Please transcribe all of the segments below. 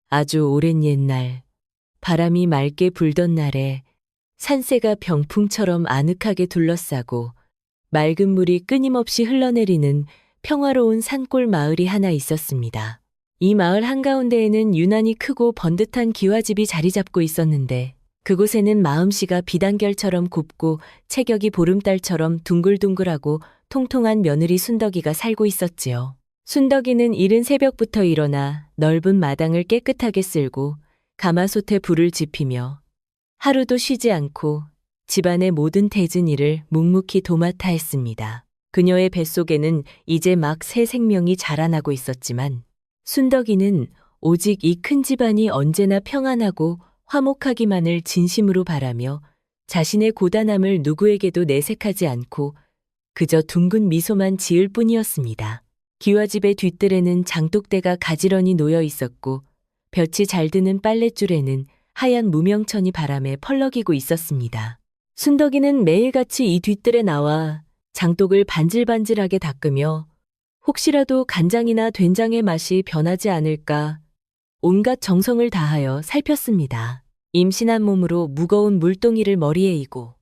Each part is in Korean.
아주 오랜 옛날, 바람이 맑게 불던 날에 산새가 병풍처럼 아늑하게 둘러싸고 맑은 물이 끊임없이 흘러내리는 평화로운 산골 마을이 하나 있었습니다. 이 마을 한가운데에는 유난히 크고 번듯한 기와집이 자리 잡고 있었는데 그곳에는 마음씨가 비단결처럼 곱고 체격이 보름달처럼 둥글둥글하고 통통한 며느리 순덕이가 살고 있었지요. 순덕이는 이른 새벽부터 일어나 넓은 마당을 깨끗하게 쓸고 가마솥에 불을 지피며 하루도 쉬지 않고 집안의 모든 대진 일을 묵묵히 도맡아 했습니다. 그녀의 뱃속에는 이제 막 새 생명이 자라나고 있었지만 순덕이는 오직 이 큰 집안이 언제나 평안하고 화목하기만을 진심으로 바라며 자신의 고단함을 누구에게도 내색하지 않고 그저 둥근 미소만 지을 뿐이었습니다. 기와집의 뒷뜰에는 장독대가 가지런히 놓여 있었고 볕이 잘 드는 빨랫줄에는 하얀 무명천이 바람에 펄럭이고 있었습니다. 순덕이는 매일같이 이 뒷뜰에 나와 장독을 반질반질하게 닦으며 혹시라도 간장이나 된장의 맛이 변하지 않을까 온갖 정성을 다하여 살폈습니다. 임신한 몸으로 무거운 물동이를 머리에 이고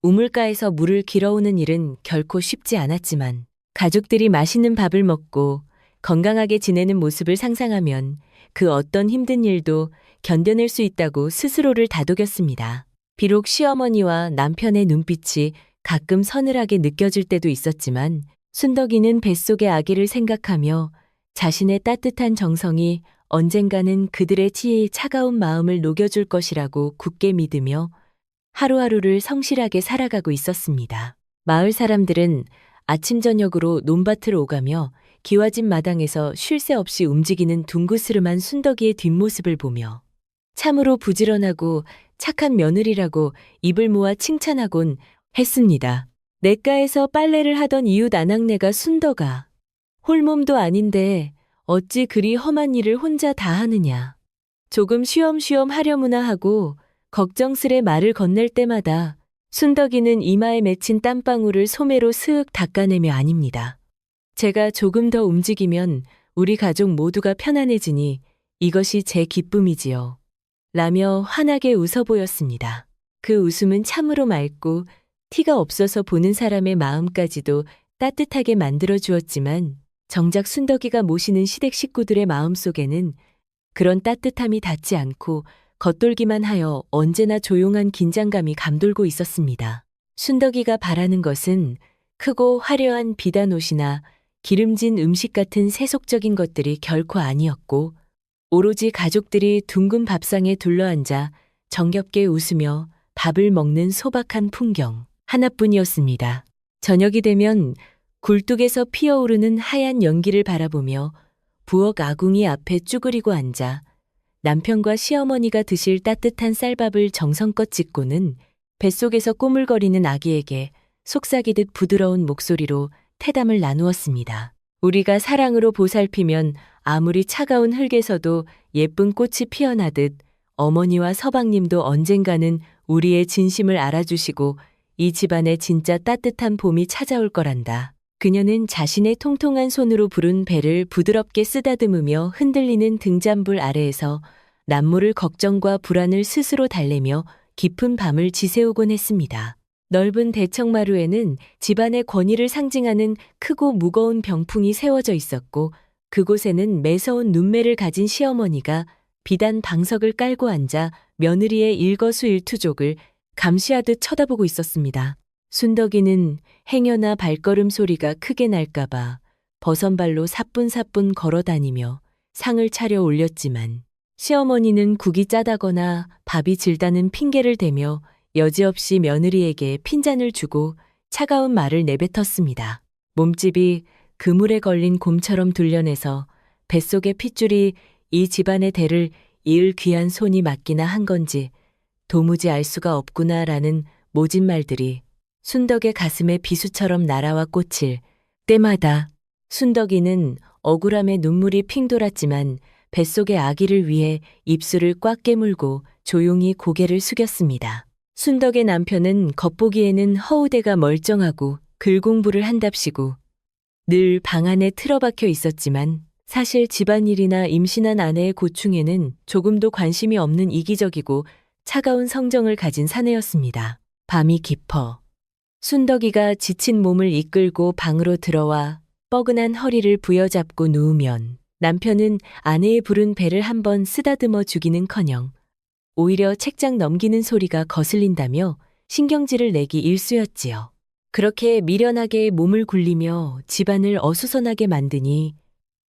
우물가에서 물을 길어오는 일은 결코 쉽지 않았지만 가족들이 맛있는 밥을 먹고 건강하게 지내는 모습을 상상하면 그 어떤 힘든 일도 견뎌낼 수 있다고 스스로를 다독였습니다. 비록 시어머니와 남편의 눈빛이 가끔 서늘하게 느껴질 때도 있었지만 순덕이는 뱃속의 아기를 생각하며 자신의 따뜻한 정성이 언젠가는 그들의 치의 차가운 마음을 녹여줄 것이라고 굳게 믿으며 하루하루를 성실하게 살아가고 있었습니다. 마을 사람들은 아침 저녁으로 논밭을 오가며 기와집 마당에서 쉴 새 없이 움직이는 둥그스름한 순덕이의 뒷모습을 보며 참으로 부지런하고 착한 며느리라고 입을 모아 칭찬하곤 했습니다. 냇가에서 빨래를 하던 이웃 아낙네가 순덕아, 홀몸도 아닌데 어찌 그리 험한 일을 혼자 다 하느냐. 조금 쉬엄쉬엄 하려무나 하고 걱정스레 말을 건넬 때마다 순덕이는 이마에 맺힌 땀방울을 소매로 스윽 닦아내며 아닙니다. 제가 조금 더 움직이면 우리 가족 모두가 편안해지니 이것이 제 기쁨이지요. 라며 환하게 웃어 보였습니다. 그 웃음은 참으로 맑고 티가 없어서 보는 사람의 마음까지도 따뜻하게 만들어 주었지만 정작 순덕이가 모시는 시댁 식구들의 마음속에는 그런 따뜻함이 닿지 않고 겉돌기만 하여 언제나 조용한 긴장감이 감돌고 있었습니다. 순덕이가 바라는 것은 크고 화려한 비단옷이나 기름진 음식 같은 세속적인 것들이 결코 아니었고 오로지 가족들이 둥근 밥상에 둘러앉아 정겹게 웃으며 밥을 먹는 소박한 풍경 하나뿐이었습니다. 저녁이 되면 굴뚝에서 피어오르는 하얀 연기를 바라보며 부엌 아궁이 앞에 쭈그리고 앉아 남편과 시어머니가 드실 따뜻한 쌀밥을 정성껏 짓고는 뱃속에서 꼬물거리는 아기에게 속삭이듯 부드러운 목소리로 태담을 나누었습니다. 우리가 사랑으로 보살피면 아무리 차가운 흙에서도 예쁜 꽃이 피어나듯 어머니와 서방님도 언젠가는 우리의 진심을 알아주시고 이 집안에 진짜 따뜻한 봄이 찾아올 거란다. 그녀는 자신의 통통한 손으로 부른 배를 부드럽게 쓰다듬으며 흔들리는 등잔불 아래에서 남모를 걱정과 불안을 스스로 달래며 깊은 밤을 지새우곤 했습니다. 넓은 대청마루에는 집안의 권위를 상징하는 크고 무거운 병풍이 세워져 있었고 그곳에는 매서운 눈매를 가진 시어머니가 비단 방석을 깔고 앉아 며느리의 일거수일투족을 감시하듯 쳐다보고 있었습니다. 순덕이는 행여나 발걸음 소리가 크게 날까봐 버선발로 사뿐사뿐 걸어다니며 상을 차려 올렸지만 시어머니는 국이 짜다거나 밥이 질다는 핑계를 대며 여지없이 며느리에게 핀잔을 주고 차가운 말을 내뱉었습니다. 몸집이 그물에 걸린 곰처럼 둘려내서 뱃속의 핏줄이 이 집안의 대를 이을 귀한 손이 맞기나 한 건지 도무지 알 수가 없구나라는 모진 말들이 순덕의 가슴에 비수처럼 날아와 꽂힐 때마다 순덕이는 억울함에 눈물이 핑 돌았지만 뱃속의 아기를 위해 입술을 꽉 깨물고 조용히 고개를 숙였습니다. 순덕의 남편은 겉보기에는 허우대가 멀쩡하고 글 공부를 한답시고 늘 방 안에 틀어박혀 있었지만 사실 집안일이나 임신한 아내의 고충에는 조금도 관심이 없는 이기적이고 차가운 성정을 가진 사내였습니다. 밤이 깊어 순덕이가 지친 몸을 이끌고 방으로 들어와 뻐근한 허리를 부여잡고 누우면 남편은 아내의 부른 배를 한번 쓰다듬어 주기는커녕 오히려 책장 넘기는 소리가 거슬린다며 신경질을 내기 일쑤였지요. 그렇게 미련하게 몸을 굴리며 집안을 어수선하게 만드니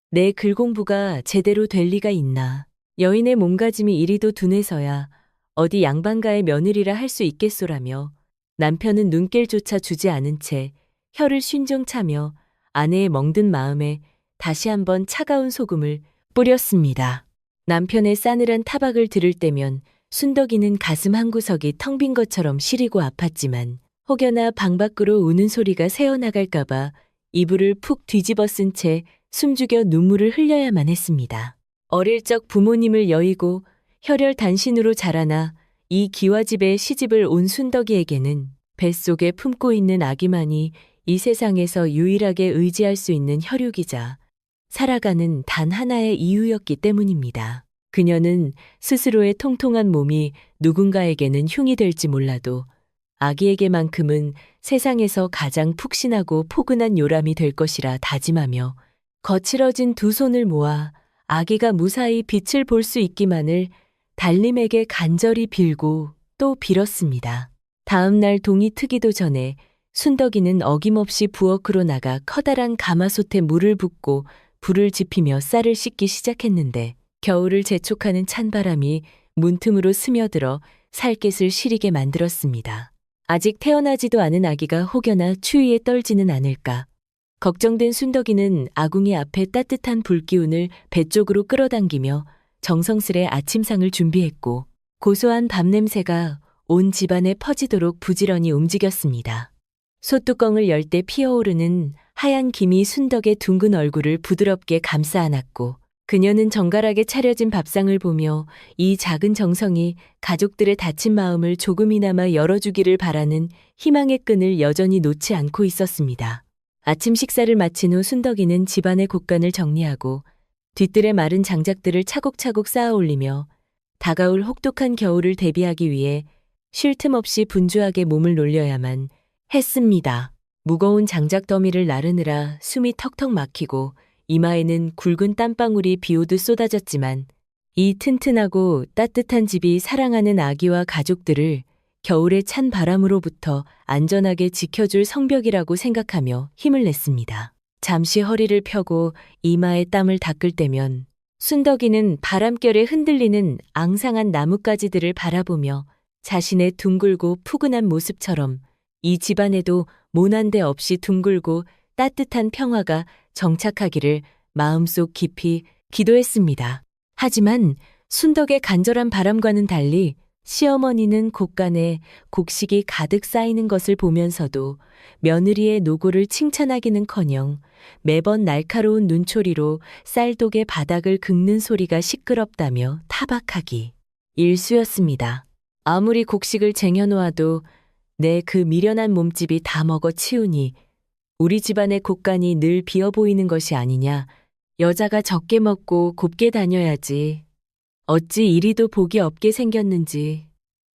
내 글공부가 제대로 될 리가 있나. 여인의 몸가짐이 이리도 둔해서야 어디 양반가의 며느리라 할 수 있겠소라며 남편은 눈길조차 주지 않은 채 혀를 쉰정 차며 아내의 멍든 마음에 다시 한번 차가운 소금을 뿌렸습니다. 남편의 싸늘한 타박을 들을 때면 순덕이는 가슴 한구석이 텅 빈 것처럼 시리고 아팠지만 혹여나 방 밖으로 우는 소리가 새어나갈까봐 이불을 푹 뒤집어 쓴 채 숨죽여 눈물을 흘려야만 했습니다. 어릴 적 부모님을 여의고 혈혈 단신으로 자라나 이 기와집에 시집을 온 순덕이에게는 뱃속에 품고 있는 아기만이 이 세상에서 유일하게 의지할 수 있는 혈육이자 살아가는 단 하나의 이유였기 때문입니다. 그녀는 스스로의 통통한 몸이 누군가에게는 흉이 될지 몰라도 아기에게만큼은 세상에서 가장 푹신하고 포근한 요람이 될 것이라 다짐하며 거칠어진 두 손을 모아 아기가 무사히 빛을 볼 수 있기만을 달님에게 간절히 빌고 또 빌었습니다. 다음 날 동이 트기도 전에 순덕이는 어김없이 부엌으로 나가 커다란 가마솥에 물을 붓고 불을 지피며 쌀을 씻기 시작했는데 겨울을 재촉하는 찬바람이 문틈으로 스며들어 살갗을 시리게 만들었습니다. 아직 태어나지도 않은 아기가 혹여나 추위에 떨지는 않을까. 걱정된 순덕이는 아궁이 앞에 따뜻한 불기운을 배 쪽으로 끌어당기며 정성스레 아침상을 준비했고 고소한 밥 냄새가 온 집안에 퍼지도록 부지런히 움직였습니다. 솥뚜껑을 열 때 피어오르는 하얀 김이 순덕의 둥근 얼굴을 부드럽게 감싸 안았고 그녀는 정갈하게 차려진 밥상을 보며 이 작은 정성이 가족들의 다친 마음을 조금이나마 열어주기를 바라는 희망의 끈을 여전히 놓지 않고 있었습니다. 아침 식사를 마친 후 순덕이는 집안의 곳간을 정리하고 뒤뜰에 마른 장작들을 차곡차곡 쌓아 올리며 다가올 혹독한 겨울을 대비하기 위해 쉴 틈 없이 분주하게 몸을 놀려야만 했습니다. 무거운 장작 더미를 나르느라 숨이 턱턱 막히고 이마에는 굵은 땀방울이 비오듯 쏟아졌지만 이 튼튼하고 따뜻한 집이 사랑하는 아기와 가족들을 겨울의 찬 바람으로부터 안전하게 지켜줄 성벽이라고 생각하며 힘을 냈습니다. 잠시 허리를 펴고 이마에 땀을 닦을 때면 순덕이는 바람결에 흔들리는 앙상한 나뭇가지들을 바라보며 자신의 둥글고 푸근한 모습처럼 이 집안에도 모난 데 없이 둥글고 따뜻한 평화가 정착하기를 마음속 깊이 기도했습니다. 하지만 순덕의 간절한 바람과는 달리 시어머니는 곳간에 곡식이 가득 쌓이는 것을 보면서도 며느리의 노고를 칭찬하기는커녕 매번 날카로운 눈초리로 쌀독의 바닥을 긁는 소리가 시끄럽다며 타박하기 일쑤였습니다. 아무리 곡식을 쟁여놓아도 내 그 미련한 몸집이 다 먹어 치우니 우리 집안의 곳간이 늘 비어 보이는 것이 아니냐. 여자가 적게 먹고 곱게 다녀야지. 어찌 이리도 복이 없게 생겼는지.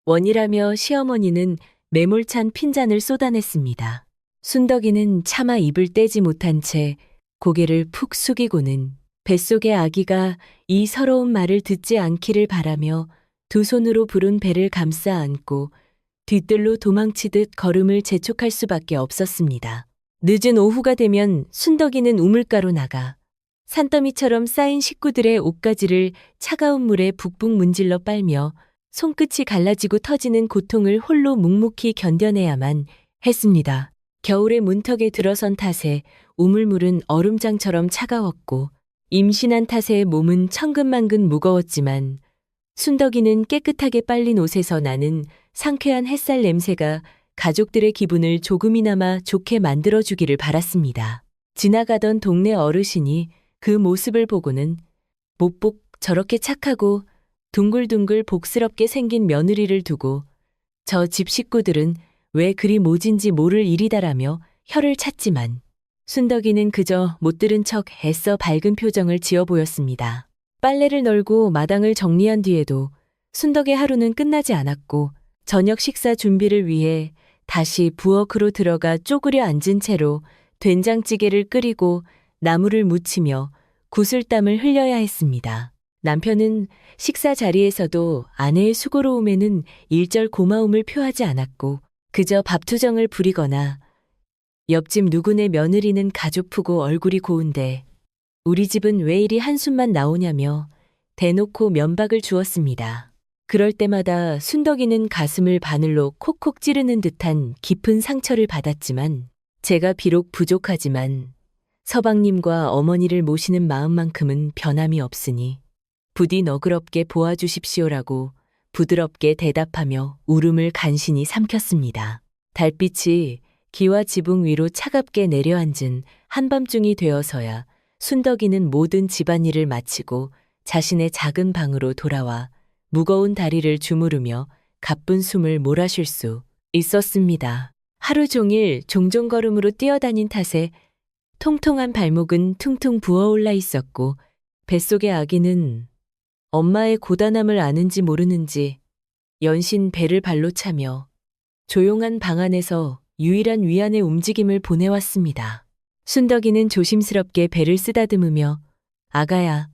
원이라며 시어머니는 매몰찬 핀잔을 쏟아냈습니다. 순덕이는 차마 입을 떼지 못한 채 고개를 푹 숙이고는 뱃속의 아기가 이 서러운 말을 듣지 않기를 바라며 두 손으로 부른 배를 감싸 안고 뒤뜰로 도망치듯 걸음을 재촉할 수밖에 없었습니다. 늦은 오후가 되면 순덕이는 우물가로 나가 산더미처럼 쌓인 식구들의 옷가지를 차가운 물에 북북 문질러 빨며 손끝이 갈라지고 터지는 고통을 홀로 묵묵히 견뎌내야만 했습니다. 겨울의 문턱에 들어선 탓에 우물물은 얼음장처럼 차가웠고 임신한 탓에 몸은 천근만근 무거웠지만 순덕이는 깨끗하게 빨린 옷에서 나는 상쾌한 햇살 냄새가 가족들의 기분을 조금이나마 좋게 만들어주기를 바랐습니다. 지나가던 동네 어르신이 그 모습을 보고는 못복 저렇게 착하고 둥글둥글 복스럽게 생긴 며느리를 두고 저 집 식구들은 왜 그리 모진지 모를 일이다라며 혀를 찼지만 순덕이는 그저 못 들은 척 애써 밝은 표정을 지어 보였습니다. 빨래를 널고 마당을 정리한 뒤에도 순덕의 하루는 끝나지 않았고 저녁 식사 준비를 위해 다시 부엌으로 들어가 쪼그려 앉은 채로 된장찌개를 끓이고 나물을 무치며 구슬땀을 흘려야 했습니다. 남편은 식사 자리에서도 아내의 수고로움에는 일절 고마움을 표하지 않았고 그저 밥투정을 부리거나 옆집 누구네 며느리는 가죽프고 얼굴이 고운데 우리 집은 왜 이리 한숨만 나오냐며 대놓고 면박을 주었습니다. 그럴 때마다 순덕이는 가슴을 바늘로 콕콕 찌르는 듯한 깊은 상처를 받았지만 제가 비록 부족하지만 서방님과 어머니를 모시는 마음만큼은 변함이 없으니 부디 너그럽게 보아주십시오라고 부드럽게 대답하며 울음을 간신히 삼켰습니다. 달빛이 기와 지붕 위로 차갑게 내려앉은 한밤중이 되어서야 순덕이는 모든 집안일을 마치고 자신의 작은 방으로 돌아와 무거운 다리를 주무르며 가쁜 숨을 몰아쉴 수 있었습니다. 하루 종일 종종걸음으로 뛰어다닌 탓에 통통한 발목은 퉁퉁 부어올라 있었고 뱃속의 아기는 엄마의 고단함을 아는지 모르는지 연신 배를 발로 차며 조용한 방 안에서 유일한 위안의 움직임을 보내왔습니다. 순덕이는 조심스럽게 배를 쓰다듬으며 아가야,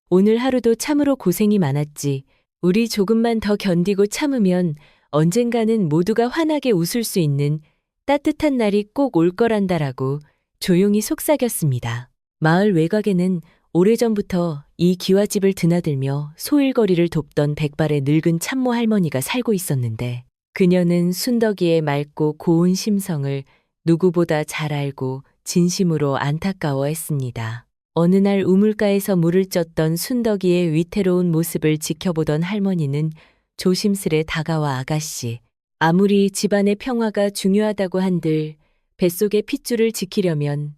오늘 하루도 참으로 고생이 많았지. 우리 조금만 더 견디고 참으면 언젠가는 모두가 환하게 웃을 수 있는 따뜻한 날이 꼭 올 거란다라고 조용히 속삭였습니다. 마을 외곽에는 오래전부터 이 기와집을 드나들며 소일거리를 돕던 백발의 늙은 참모 할머니가 살고 있었는데 그녀는 순덕이의 맑고 고운 심성을 누구보다 잘 알고 진심으로 안타까워했습니다. 어느 날 우물가에서 물을 쪘던 순덕이의 위태로운 모습을 지켜보던 할머니는 조심스레 다가와 아가씨, 아무리 집안의 평화가 중요하다고 한들 뱃속의 핏줄을 지키려면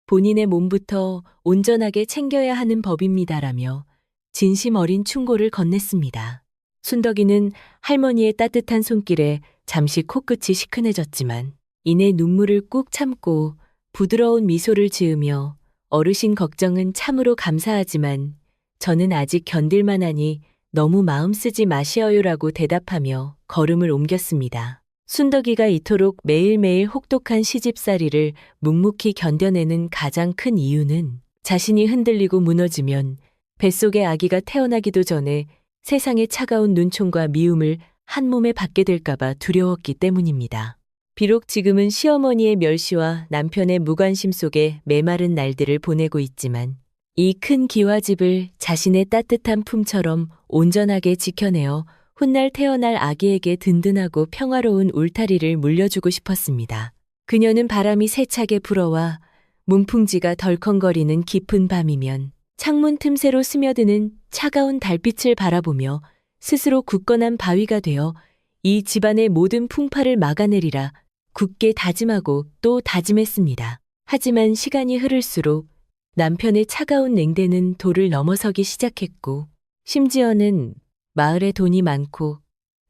본인의 몸부터 온전하게 챙겨야 하는 법입니다라며 진심 어린 충고를 건넸습니다. 순덕이는 할머니의 따뜻한 손길에 잠시 코끝이 시큰해졌지만 이내 눈물을 꾹 참고 부드러운 미소를 지으며 어르신 걱정은 참으로 감사하지만 저는 아직 견딜만하니 너무 마음 쓰지 마시어요라고 대답하며 걸음을 옮겼습니다. 순덕이가 이토록 매일매일 혹독한 시집살이를 묵묵히 견뎌내는 가장 큰 이유는 자신이 흔들리고 무너지면 뱃속의 아기가 태어나기도 전에 세상의 차가운 눈총과 미움을 한 몸에 받게 될까봐 두려웠기 때문입니다. 비록 지금은 시어머니의 멸시와 남편의 무관심 속에 메마른 날들을 보내고 있지만 이 큰 기와집을 자신의 따뜻한 품처럼 온전하게 지켜내어 훗날 태어날 아기에게 든든하고 평화로운 울타리를 물려주고 싶었습니다. 그녀는 바람이 세차게 불어와 문풍지가 덜컹거리는 깊은 밤이면 창문 틈새로 스며드는 차가운 달빛을 바라보며 스스로 굳건한 바위가 되어 이 집안의 모든 풍파를 막아내리라 굳게 다짐하고 또 다짐했습니다. 하지만 시간이 흐를수록 남편의 차가운 냉대는 도를 넘어서기 시작했고 심지어는 마을에 돈이 많고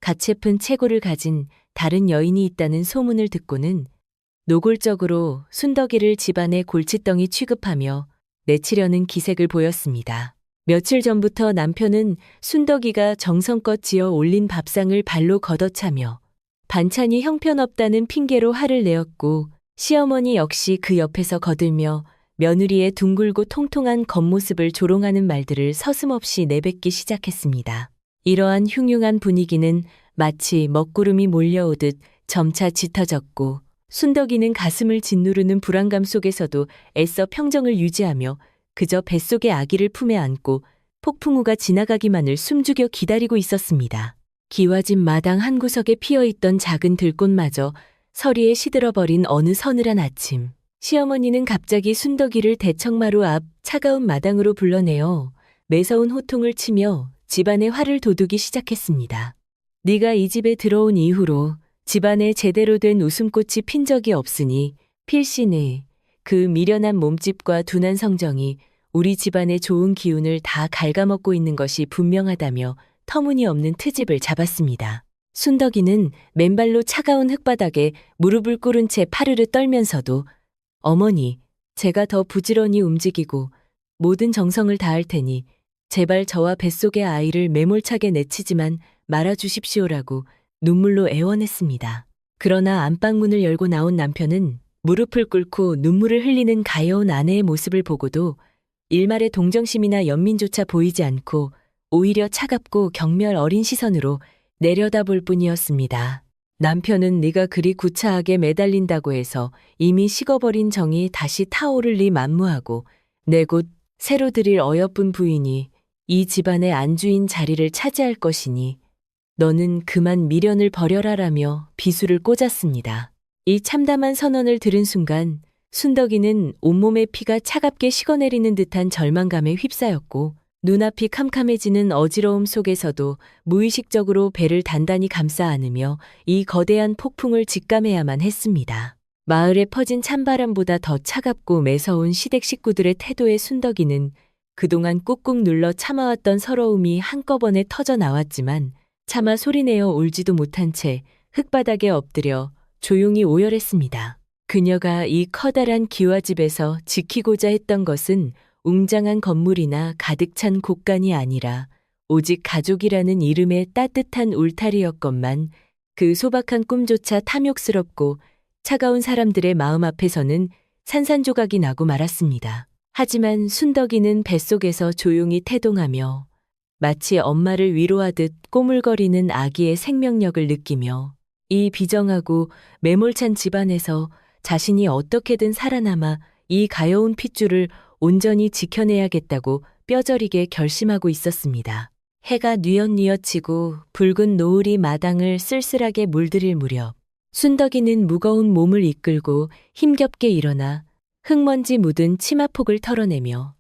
가채픈 채고를 가진 다른 여인이 있다는 소문을 듣고는 노골적으로 순덕이를 집안의 골칫덩이 취급하며 내치려는 기색을 보였습니다. 며칠 전부터 남편은 순덕이가 정성껏 지어 올린 밥상을 발로 걷어차며 반찬이 형편없다는 핑계로 화를 내었고 시어머니 역시 그 옆에서 거들며 며느리의 둥글고 통통한 겉모습을 조롱하는 말들을 서슴없이 내뱉기 시작했습니다. 이러한 흉흉한 분위기는 마치 먹구름이 몰려오듯 점차 짙어졌고 순덕이는 가슴을 짓누르는 불안감 속에서도 애써 평정을 유지하며 그저 뱃속의 아기를 품에 안고 폭풍우가 지나가기만을 숨죽여 기다리고 있었습니다. 기와집 마당 한 구석에 피어있던 작은 들꽃마저 서리에 시들어버린 어느 서늘한 아침, 시어머니는 갑자기 순덕이를 대청마루 앞 차가운 마당으로 불러내어 매서운 호통을 치며 집안의 화를 돋우기 시작했습니다. 네가 이 집에 들어온 이후로 집안에 제대로 된 웃음꽃이 핀 적이 없으니 필신의 그 미련한 몸집과 둔한 성정이 우리 집안의 좋은 기운을 다 갉아먹고 있는 것이 분명하다며 터무니없는 트집을 잡았습니다. 순덕이는 맨발로 차가운 흙바닥에 무릎을 꿇은 채 파르르 떨면서도 어머니, 제가 더 부지런히 움직이고 모든 정성을 다할 테니 제발 저와 뱃속의 아이를 매몰차게 내치지만 말아주십시오라고 눈물로 애원했습니다. 그러나 안방문을 열고 나온 남편은 무릎을 꿇고 눈물을 흘리는 가여운 아내의 모습을 보고도 일말의 동정심이나 연민조차 보이지 않고 오히려 차갑고 경멸 어린 시선으로 내려다볼 뿐이었습니다. 남편은 네가 그리 구차하게 매달린다고 해서 이미 식어버린 정이 다시 타오를 리 만무하고 내 곧 새로 들일 어여쁜 부인이 이 집안의 안주인 자리를 차지할 것이니 너는 그만 미련을 버려라라며 비수를 꽂았습니다. 이 참담한 선언을 들은 순간 순덕이는 온몸의 피가 차갑게 식어내리는 듯한 절망감에 휩싸였고 눈앞이 캄캄해지는 어지러움 속에서도 무의식적으로 배를 단단히 감싸 안으며 이 거대한 폭풍을 직감해야만 했습니다. 마을에 퍼진 찬바람보다 더 차갑고 매서운 시댁 식구들의 태도에 순덕이는 그동안 꾹꾹 눌러 참아왔던 서러움이 한꺼번에 터져 나왔지만 차마 소리내어 울지도 못한 채 흙바닥에 엎드려 조용히 오열했습니다. 그녀가 이 커다란 기와집에서 지키고자 했던 것은 웅장한 건물이나 가득 찬 곳간이 아니라 오직 가족이라는 이름의 따뜻한 울타리였건만 그 소박한 꿈조차 탐욕스럽고 차가운 사람들의 마음 앞에서는 산산조각이 나고 말았습니다. 하지만 순덕이는 뱃속에서 조용히 태동하며 마치 엄마를 위로하듯 꼬물거리는 아기의 생명력을 느끼며 이 비정하고 매몰찬 집안에서 자신이 어떻게든 살아남아 이 가여운 핏줄을 온전히 지켜내야겠다고 뼈저리게 결심하고 있었습니다. 해가 뉘엿뉘엿치고 붉은 노을이 마당을 쓸쓸하게 물들일 무렵 순덕이는 무거운 몸을 이끌고 힘겹게 일어나 흙먼지 묻은 치마폭을 털어내며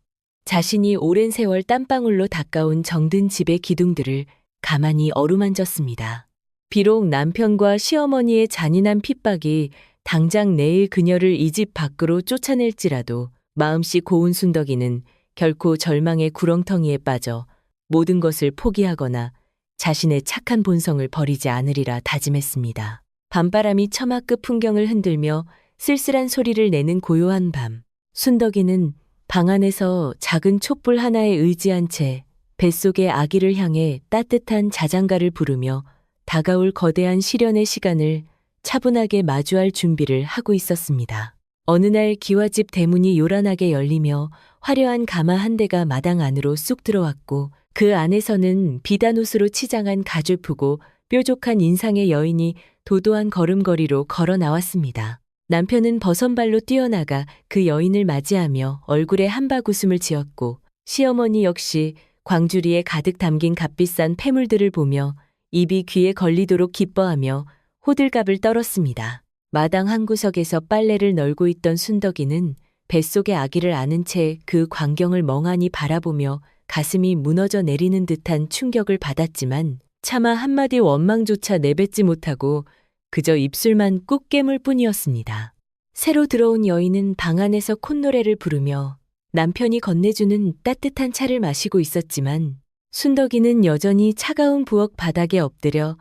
자신이 오랜 세월 땀방울로 닦아온 정든 집의 기둥들을 가만히 어루만졌습니다. 비록 남편과 시어머니의 잔인한 핍박이 당장 내일 그녀를 이 집 밖으로 쫓아낼지라도 마음씨 고운 순덕이는 결코 절망의 구렁텅이에 빠져 모든 것을 포기하거나 자신의 착한 본성을 버리지 않으리라 다짐했습니다. 밤바람이 처마 끝 풍경을 흔들며 쓸쓸한 소리를 내는 고요한 밤, 순덕이는 방 안에서 작은 촛불 하나에 의지한 채 뱃속의 아기를 향해 따뜻한 자장가를 부르며 다가올 거대한 시련의 시간을 차분하게 마주할 준비를 하고 있었습니다. 어느 날 기와집 대문이 요란하게 열리며 화려한 가마 한 대가 마당 안으로 쑥 들어왔고 그 안에서는 비단 옷으로 치장한 가죽프고 뾰족한 인상의 여인이 도도한 걸음걸이로 걸어 나왔습니다. 남편은 버선발로 뛰어나가 그 여인을 맞이하며 얼굴에 한바구음을 지었고 시어머니 역시 광주리에 가득 담긴 값비싼 폐물들을 보며 입이 귀에 걸리도록 기뻐하며 호들갑을 떨었습니다. 마당 한 구석에서 빨래를 널고 있던 순덕이는 뱃속의 아기를 안은 채 그 광경을 멍하니 바라보며 가슴이 무너져 내리는 듯한 충격을 받았지만 차마 한마디 원망조차 내뱉지 못하고 그저 입술만 꾹 깨물 뿐이었습니다. 새로 들어온 여인은 방 안에서 콧노래를 부르며 남편이 건네주는 따뜻한 차를 마시고 있었지만 순덕이는 여전히 차가운 부엌 바닥에 엎드려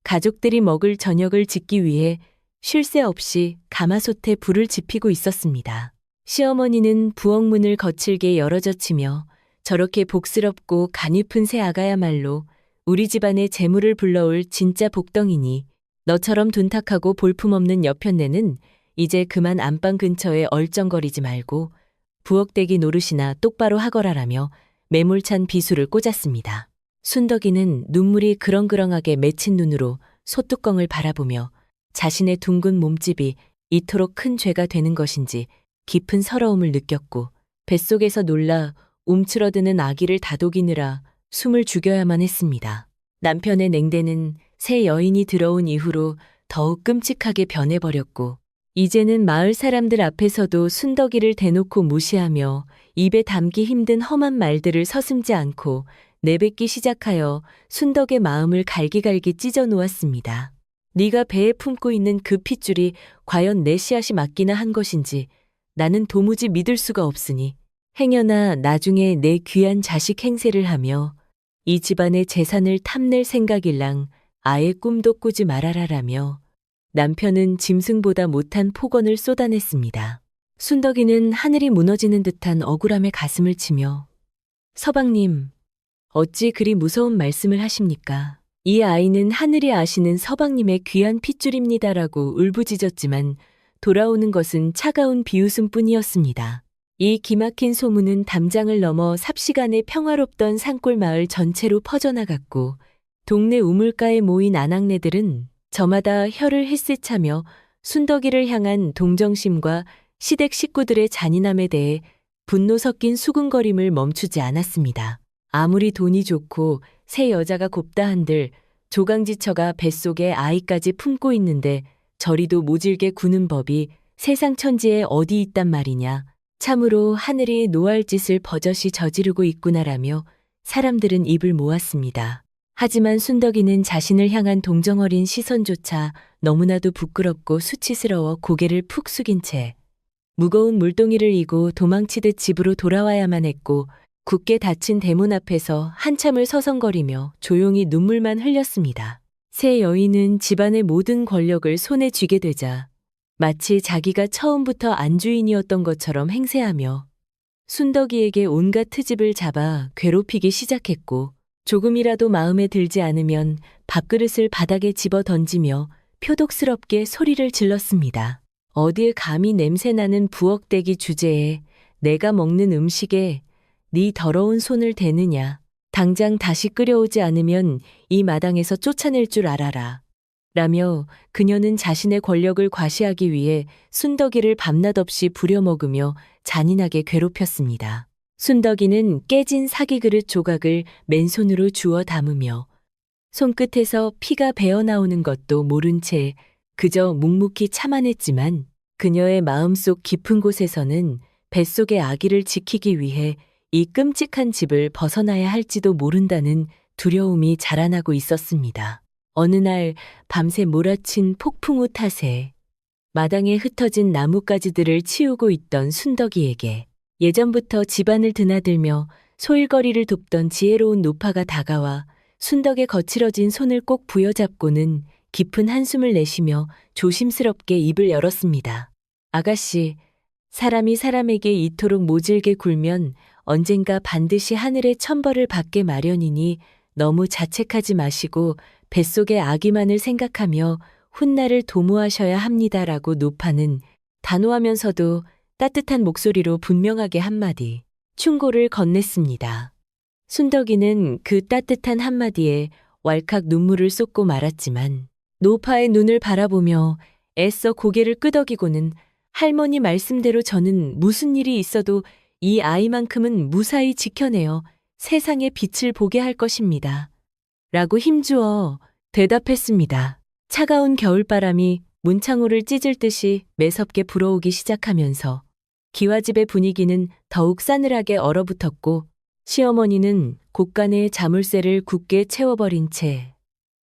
가족들이 먹을 저녁을 짓기 위해 쉴 새 없이 가마솥에 불을 지피고 있었습니다. 시어머니는 부엌 문을 거칠게 열어젖히며 저렇게 복스럽고 가냘픈 새 아가야말로 우리 집안의 재물을 불러올 진짜 복덩이니 너처럼 둔탁하고 볼품없는 여편네는 이제 그만 안방 근처에 얼쩡거리지 말고 부엌대기 노릇이나 똑바로 하거라라며 매몰찬 비수를 꽂았습니다. 순덕이는 눈물이 그렁그렁하게 맺힌 눈으로 소뚜껑을 바라보며 자신의 둥근 몸집이 이토록 큰 죄가 되는 것인지 깊은 서러움을 느꼈고 뱃속에서 놀라 움츠러드는 아기를 다독이느라 숨을 죽여야만 했습니다. 남편의 냉대는 새 여인이 들어온 이후로 더욱 끔찍하게 변해버렸고 이제는 마을 사람들 앞에서도 순덕이를 대놓고 무시하며 입에 담기 힘든 험한 말들을 서슴지 않고 내뱉기 시작하여 순덕의 마음을 갈기갈기 찢어 놓았습니다. 네가 배에 품고 있는 그 핏줄이 과연 내 씨앗이 맞기나 한 것인지 나는 도무지 믿을 수가 없으니 행여나 나중에 내 귀한 자식 행세를 하며 이 집안의 재산을 탐낼 생각일랑 아예 꿈도 꾸지 말아라라며 남편은 짐승보다 못한 폭언을 쏟아냈습니다. 순덕이는 하늘이 무너지는 듯한 억울함에 가슴을 치며 서방님, 어찌 그리 무서운 말씀을 하십니까? 이 아이는 하늘이 아시는 서방님의 귀한 핏줄입니다라고 울부짖었지만 돌아오는 것은 차가운 비웃음뿐이었습니다. 이 기막힌 소문은 담장을 넘어 삽시간에 평화롭던 산골 마을 전체로 퍼져나갔고 동네 우물가에 모인 아낙네들은 저마다 혀를 his스차며 순덕이를 향한 동정심과 시댁 식구들의 잔인함에 대해 분노 섞인 수군거림을 멈추지 않았습니다. 아무리 돈이 좋고 새 여자가 곱다 한들 조강지처가 뱃속에 아이까지 품고 있는데 저리도 모질게 구는 법이 세상 천지에 어디 있단 말이냐. 참으로 하늘이 노할 짓을 버젓이 저지르고 있구나라며 사람들은 입을 모았습니다. 하지만 순덕이는 자신을 향한 동정어린 시선조차 너무나도 부끄럽고 수치스러워 고개를 푹 숙인 채 무거운 물동이를 이고 도망치듯 집으로 돌아와야만 했고 굳게 닫힌 대문 앞에서 한참을 서성거리며 조용히 눈물만 흘렸습니다. 새 여인은 집안의 모든 권력을 손에 쥐게 되자 마치 자기가 처음부터 안주인이었던 것처럼 행세하며 순덕이에게 온갖 트집을 잡아 괴롭히기 시작했고 조금이라도 마음에 들지 않으면 밥그릇을 바닥에 집어 던지며 표독스럽게 소리를 질렀습니다. 어딜 감히 냄새나는 부엌대기 주제에 내가 먹는 음식에 네 더러운 손을 대느냐. 당장 다시 끓여오지 않으면 이 마당에서 쫓아낼 줄 알아라. 라며 그녀는 자신의 권력을 과시하기 위해 순덕이를 밤낮없이 부려먹으며 잔인하게 괴롭혔습니다. 순덕이는 깨진 사기그릇 조각을 맨손으로 주워 담으며 손끝에서 피가 배어나오는 것도 모른 채 그저 묵묵히 참아냈지만 그녀의 마음속 깊은 곳에서는 뱃속의 아기를 지키기 위해 이 끔찍한 집을 벗어나야 할지도 모른다는 두려움이 자라나고 있었습니다. 어느 날 밤새 몰아친 폭풍우 탓에 마당에 흩어진 나뭇가지들을 치우고 있던 순덕이에게 예전부터 집안을 드나들며 소일거리를 돕던 지혜로운 노파가 다가와 순덕의 거칠어진 손을 꼭 부여잡고는 깊은 한숨을 내쉬며 조심스럽게 입을 열었습니다. 아가씨, 사람이 사람에게 이토록 모질게 굴면 언젠가 반드시 하늘의 천벌을 받게 마련이니 너무 자책하지 마시고 뱃속의 아기만을 생각하며 훗날을 도모하셔야 합니다라고 노파는 단호하면서도 따뜻한 목소리로 분명하게 한마디 충고를 건넸습니다. 순덕이는 그 따뜻한 한마디에 왈칵 눈물을 쏟고 말았지만 노파의 눈을 바라보며 애써 고개를 끄덕이고는 할머니 말씀대로 저는 무슨 일이 있어도 이 아이만큼은 무사히 지켜내어 세상의 빛을 보게 할 것입니다. 라고 힘주어 대답했습니다. 차가운 겨울바람이 문창호를 찢을 듯이 매섭게 불어오기 시작하면서 기와집의 분위기는 더욱 싸늘하게 얼어붙었고 시어머니는 곳간의 자물쇠를 굳게 채워버린 채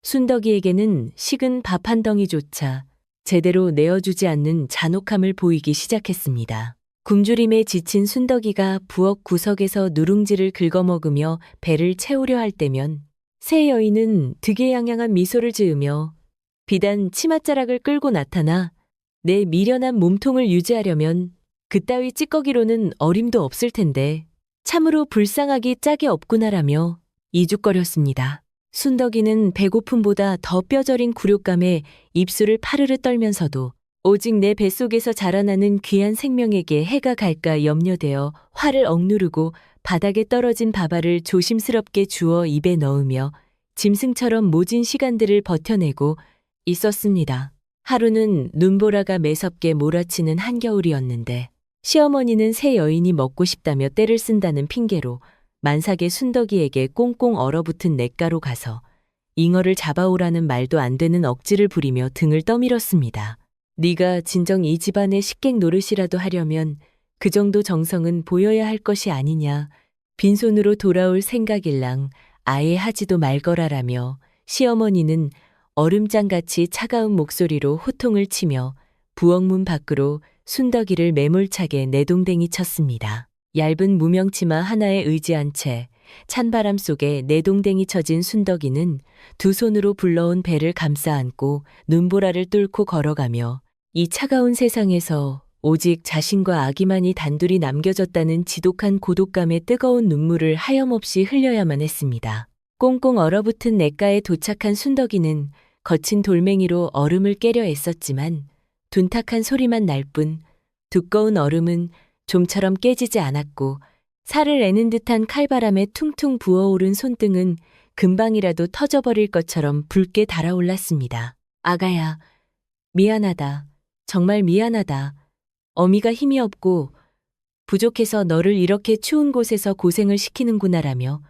순덕이에게는 식은 밥 한 덩이조차 제대로 내어주지 않는 잔혹함을 보이기 시작했습니다. 굶주림에 지친 순덕이가 부엌 구석에서 누룽지를 긁어먹으며 배를 채우려 할 때면 새 여인은 득의양양한 미소를 지으며 비단 치맛자락을 끌고 나타나 내 미련한 몸통을 유지하려면 그따위 찌꺼기로는 어림도 없을 텐데 참으로 불쌍하기 짝이 없구나라며 이죽거렸습니다. 순덕이는 배고픔보다 더 뼈저린 굴욕감에 입술을 파르르 떨면서도 오직 내 뱃속에서 자라나는 귀한 생명에게 해가 갈까 염려되어 화를 억누르고 바닥에 떨어진 밥알을 조심스럽게 주워 입에 넣으며 짐승처럼 모진 시간들을 버텨내고 있었습니다. 하루는 눈보라가 매섭게 몰아치는 한겨울이었는데 시어머니는 새 여인이 먹고 싶다며 떼를 쓴다는 핑계로 만삭의 순덕이에게 꽁꽁 얼어붙은 냇가로 가서 잉어를 잡아오라는 말도 안 되는 억지를 부리며 등을 떠밀었습니다. 네가 진정 이 집안의 식객 노릇이라도 하려면 그 정도 정성은 보여야 할 것이 아니냐. 빈손으로 돌아올 생각일랑 아예 하지도 말거라라며 시어머니는 얼음장같이 차가운 목소리로 호통을 치며 부엌문 밖으로 순덕이를 매몰차게 내동댕이 쳤습니다. 얇은 무명치마 하나에 의지한 채 찬바람 속에 내동댕이 쳐진 순덕이는 두 손으로 불러온 배를 감싸 안고 눈보라를 뚫고 걸어가며 이 차가운 세상에서 오직 자신과 아기만이 단둘이 남겨졌다는 지독한 고독감에 뜨거운 눈물을 하염없이 흘려야만 했습니다. 꽁꽁 얼어붙은 냇가에 도착한 순덕이는 거친 돌멩이로 얼음을 깨려 애썼지만 둔탁한 소리만 날 뿐 두꺼운 얼음은 좀처럼 깨지지 않았고 살을 애는 듯한 칼바람에 퉁퉁 부어오른 손등은 금방이라도 터져버릴 것처럼 붉게 달아올랐습니다. 아가야, 미안하다. 정말 미안하다. 어미가 힘이 없고 부족해서 너를 이렇게 추운 곳에서 고생을 시키는구나라며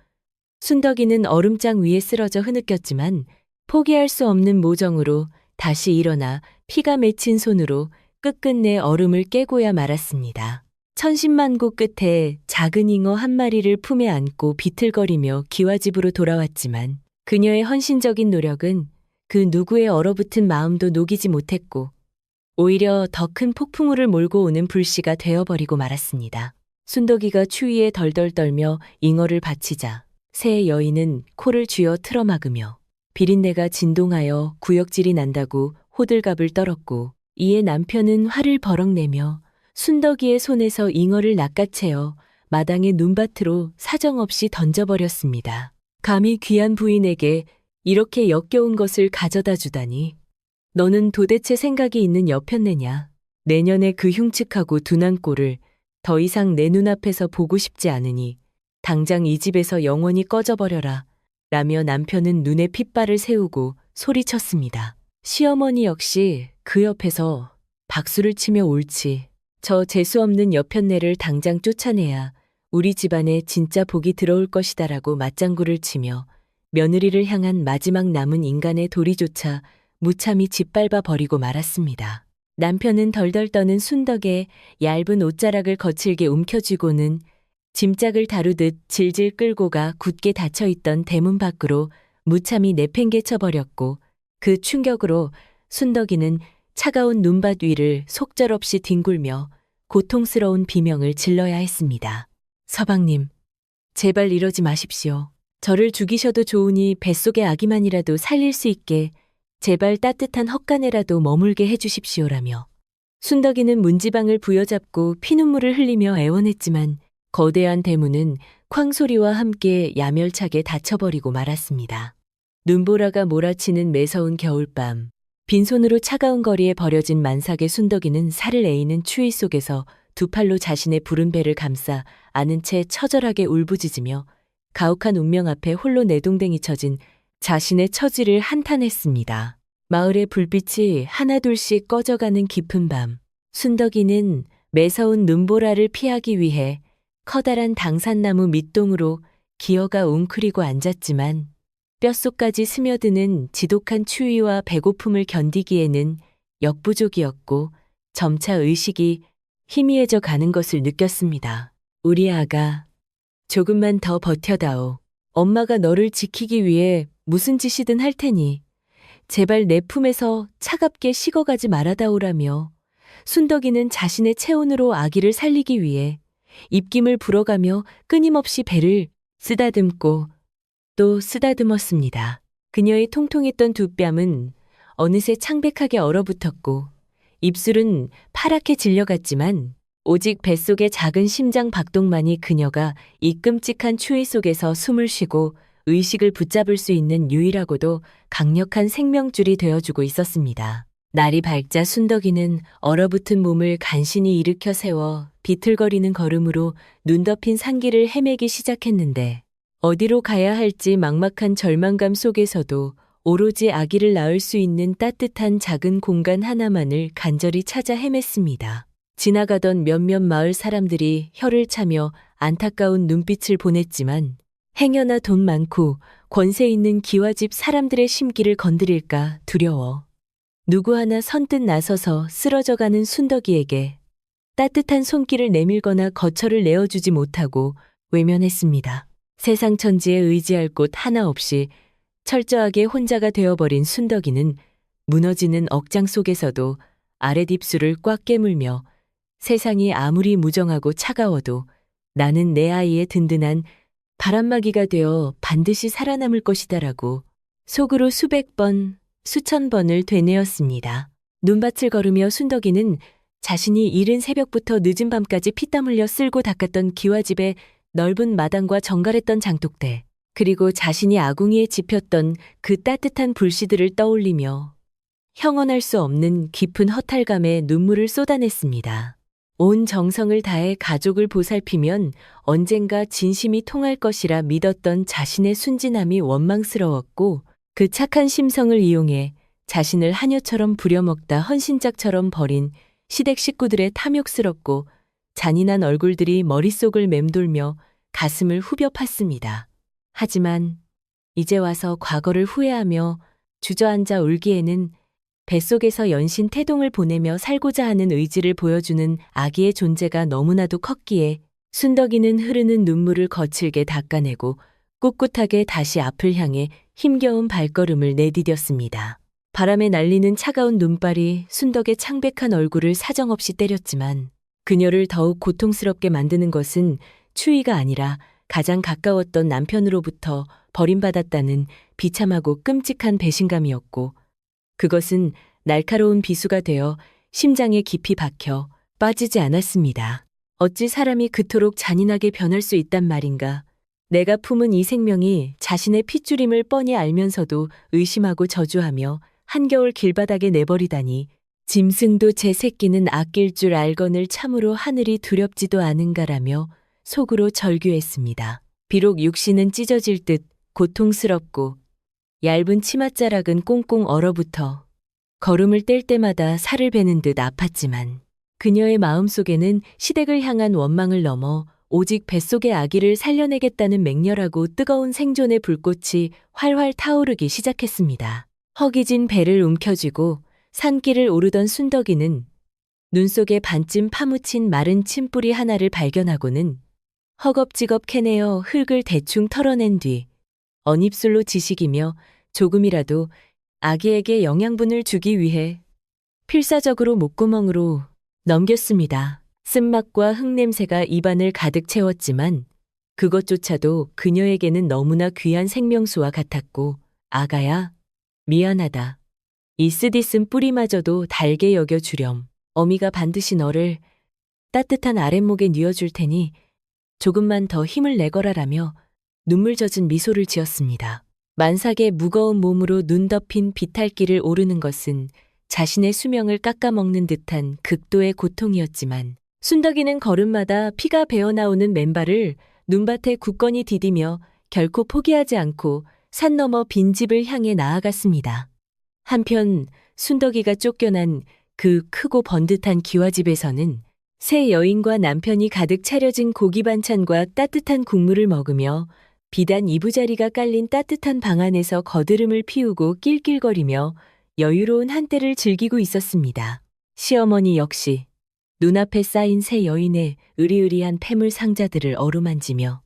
순덕이는 얼음장 위에 쓰러져 흐느꼈지만 포기할 수 없는 모정으로 다시 일어나 피가 맺힌 손으로 끝끝내 얼음을 깨고야 말았습니다. 천신만고 끝에 작은 잉어 한 마리를 품에 안고 비틀거리며 기와집으로 돌아왔지만 그녀의 헌신적인 노력은 그 누구의 얼어붙은 마음도 녹이지 못했고 오히려 더 큰 폭풍우를 몰고 오는 불씨가 되어버리고 말았습니다. 순덕이가 추위에 덜덜 떨며 잉어를 받치자 새 여인은 코를 쥐어 틀어막으며 비린내가 진동하여 구역질이 난다고 호들갑을 떨었고 이에 남편은 화를 버럭 내며 순덕이의 손에서 잉어를 낚아채어 마당의 눈밭으로 사정없이 던져버렸습니다. 감히 귀한 부인에게 이렇게 역겨운 것을 가져다 주다니. 너는 도대체 생각이 있는 여편네냐. 내년에 그 흉측하고 둔한 꼴을 더 이상 내 눈앞에서 보고 싶지 않으니 당장 이 집에서 영원히 꺼져버려라. 라며 남편은 눈에 핏발을 세우고 소리쳤습니다. 시어머니 역시 그 옆에서 박수를 치며 옳지. 저 재수없는 여편네를 당장 쫓아내야 우리 집안에 진짜 복이 들어올 것이다라고 맞장구를 치며 며느리를 향한 마지막 남은 인간의 도리조차 무참히 짓밟아 버리고 말았습니다. 남편은 덜덜 떠는 순덕의 얇은 옷자락을 거칠게 움켜쥐고는 짐짝을 다루듯 질질 끌고 가 굳게 닫혀있던 대문 밖으로 무참히 내팽개쳐버렸고 그 충격으로 순덕이는 차가운 눈밭 위를 속절없이 뒹굴며 고통스러운 비명을 질러야 했습니다. 서방님, 제발 이러지 마십시오. 저를 죽이셔도 좋으니 뱃속의 아기만이라도 살릴 수 있게 제발 따뜻한 헛간에라도 머물게 해주십시오라며 순덕이는 문지방을 부여잡고 피눈물을 흘리며 애원했지만 거대한 대문은 쾅소리와 함께 야멸차게 닫혀버리고 말았습니다. 눈보라가 몰아치는 매서운 겨울밤, 빈손으로 차가운 거리에 버려진 만삭의 순덕이는 살을 에이는 추위 속에서 두 팔로 자신의 부른 배를 감싸 안은 채 처절하게 울부짖으며 가혹한 운명 앞에 홀로 내동댕이 쳐진 자신의 처지를 한탄했습니다. 마을의 불빛이 하나둘씩 꺼져가는 깊은 밤, 순덕이는 매서운 눈보라를 피하기 위해 커다란 당산나무 밑동으로 기어가 웅크리고 앉았지만 뼛속까지 스며드는 지독한 추위와 배고픔을 견디기에는 역부족이었고 점차 의식이 희미해져 가는 것을 느꼈습니다. 우리 아가, 조금만 더 버텨다오. 엄마가 너를 지키기 위해 무슨 짓이든 할 테니 제발 내 품에서 차갑게 식어가지 말아다오라며 순덕이는 자신의 체온으로 아기를 살리기 위해 입김을 불어가며 끊임없이 배를 쓰다듬고 또 쓰다듬었습니다. 그녀의 통통했던 두 뺨은 어느새 창백하게 얼어붙었고 입술은 파랗게 질려갔지만 오직 뱃속의 작은 심장 박동만이 그녀가 이 끔찍한 추위 속에서 숨을 쉬고 의식을 붙잡을 수 있는 유일하고도 강력한 생명줄이 되어주고 있었습니다. 날이 밝자 순덕이는 얼어붙은 몸을 간신히 일으켜 세워 비틀거리는 걸음으로 눈 덮인 산길을 헤매기 시작했는데 어디로 가야 할지 막막한 절망감 속에서도 오로지 아기를 낳을 수 있는 따뜻한 작은 공간 하나만을 간절히 찾아 헤맸습니다. 지나가던 몇몇 마을 사람들이 혀를 차며 안타까운 눈빛을 보냈지만 행여나 돈 많고 권세 있는 기와집 사람들의 심기를 건드릴까 두려워 누구 하나 선뜻 나서서 쓰러져가는 순덕이에게 따뜻한 손길을 내밀거나 거처를 내어주지 못하고 외면했습니다. 세상 천지에 의지할 곳 하나 없이 철저하게 혼자가 되어버린 순덕이는 무너지는 억장 속에서도 아랫입술을 꽉 깨물며 세상이 아무리 무정하고 차가워도 나는 내 아이의 든든한 바람막이가 되어 반드시 살아남을 것이다라고 속으로 수백 번, 수천 번을 되뇌었습니다. 눈밭을 걸으며 순덕이는 자신이 이른 새벽부터 늦은 밤까지 피땀 흘려 쓸고 닦았던 기와집의 넓은 마당과 정갈했던 장독대, 그리고 자신이 아궁이에 집혔던 그 따뜻한 불씨들을 떠올리며 형언할 수 없는 깊은 허탈감에 눈물을 쏟아냈습니다. 온 정성을 다해 가족을 보살피면 언젠가 진심이 통할 것이라 믿었던 자신의 순진함이 원망스러웠고, 그 착한 심성을 이용해 자신을 하녀처럼 부려먹다 헌신짝처럼 버린 시댁 식구들의 탐욕스럽고 잔인한 얼굴들이 머릿속을 맴돌며 가슴을 후벼 팠습니다. 하지만 이제 와서 과거를 후회하며 주저앉아 울기에는 뱃속에서 연신 태동을 보내며 살고자 하는 의지를 보여주는 아기의 존재가 너무나도 컸기에 순덕이는 흐르는 눈물을 거칠게 닦아내고 꿋꿋하게 다시 앞을 향해 힘겨운 발걸음을 내디뎠습니다. 바람에 날리는 차가운 눈발이 순덕의 창백한 얼굴을 사정없이 때렸지만 그녀를 더욱 고통스럽게 만드는 것은 추위가 아니라 가장 가까웠던 남편으로부터 버림받았다는 비참하고 끔찍한 배신감이었고, 그것은 날카로운 비수가 되어 심장에 깊이 박혀 빠지지 않았습니다. 어찌 사람이 그토록 잔인하게 변할 수 있단 말인가. 내가 품은 이 생명이 자신의 핏줄임을 뻔히 알면서도 의심하고 저주하며 한겨울 길바닥에 내버리다니, 짐승도 제 새끼는 아낄 줄 알거늘 참으로 하늘이 두렵지도 않은가라며 속으로 절규했습니다. 비록 육신은 찢어질 듯 고통스럽고 얇은 치맛자락은 꽁꽁 얼어붙어 걸음을 뗄 때마다 살을 베는 듯 아팠지만, 그녀의 마음속에는 시댁을 향한 원망을 넘어 오직 뱃속의 아기를 살려내겠다는 맹렬하고 뜨거운 생존의 불꽃이 활활 타오르기 시작했습니다. 허기진 배를 움켜쥐고 산길을 오르던 순덕이는 눈 속에 반쯤 파묻힌 마른 침뿌리 하나를 발견하고는 허겁지겁 캐내어 흙을 대충 털어낸 뒤 언입술로 지식이며 조금이라도 아기에게 영양분을 주기 위해 필사적으로 목구멍으로 넘겼습니다. 쓴맛과 흙냄새가 입안을 가득 채웠지만 그것조차도 그녀에게는 너무나 귀한 생명수와 같았고, 아가야, 미안하다. 이 쓰디쓴 뿌리마저도 달게 여겨주렴. 어미가 반드시 너를 따뜻한 아랫목에 뉘어줄 테니 조금만 더 힘을 내거라라며 눈물 젖은 미소를 지었습니다. 만삭의 무거운 몸으로 눈 덮인 비탈길을 오르는 것은 자신의 수명을 깎아먹는 듯한 극도의 고통이었지만, 순덕이는 걸음마다 피가 배어나오는 맨발을 눈밭에 굳건히 디디며 결코 포기하지 않고 산 너머 빈집을 향해 나아갔습니다. 한편 순덕이가 쫓겨난 그 크고 번듯한 기와집에서는 새 여인과 남편이 가득 차려진 고기 반찬과 따뜻한 국물을 먹으며 비단 이부자리가 깔린 따뜻한 방 안에서 거드름을 피우고 낄낄거리며 여유로운 한때를 즐기고 있었습니다. 시어머니 역시 눈앞에 쌓인 새 여인의 으리으리한 폐물 상자들을 어루만지며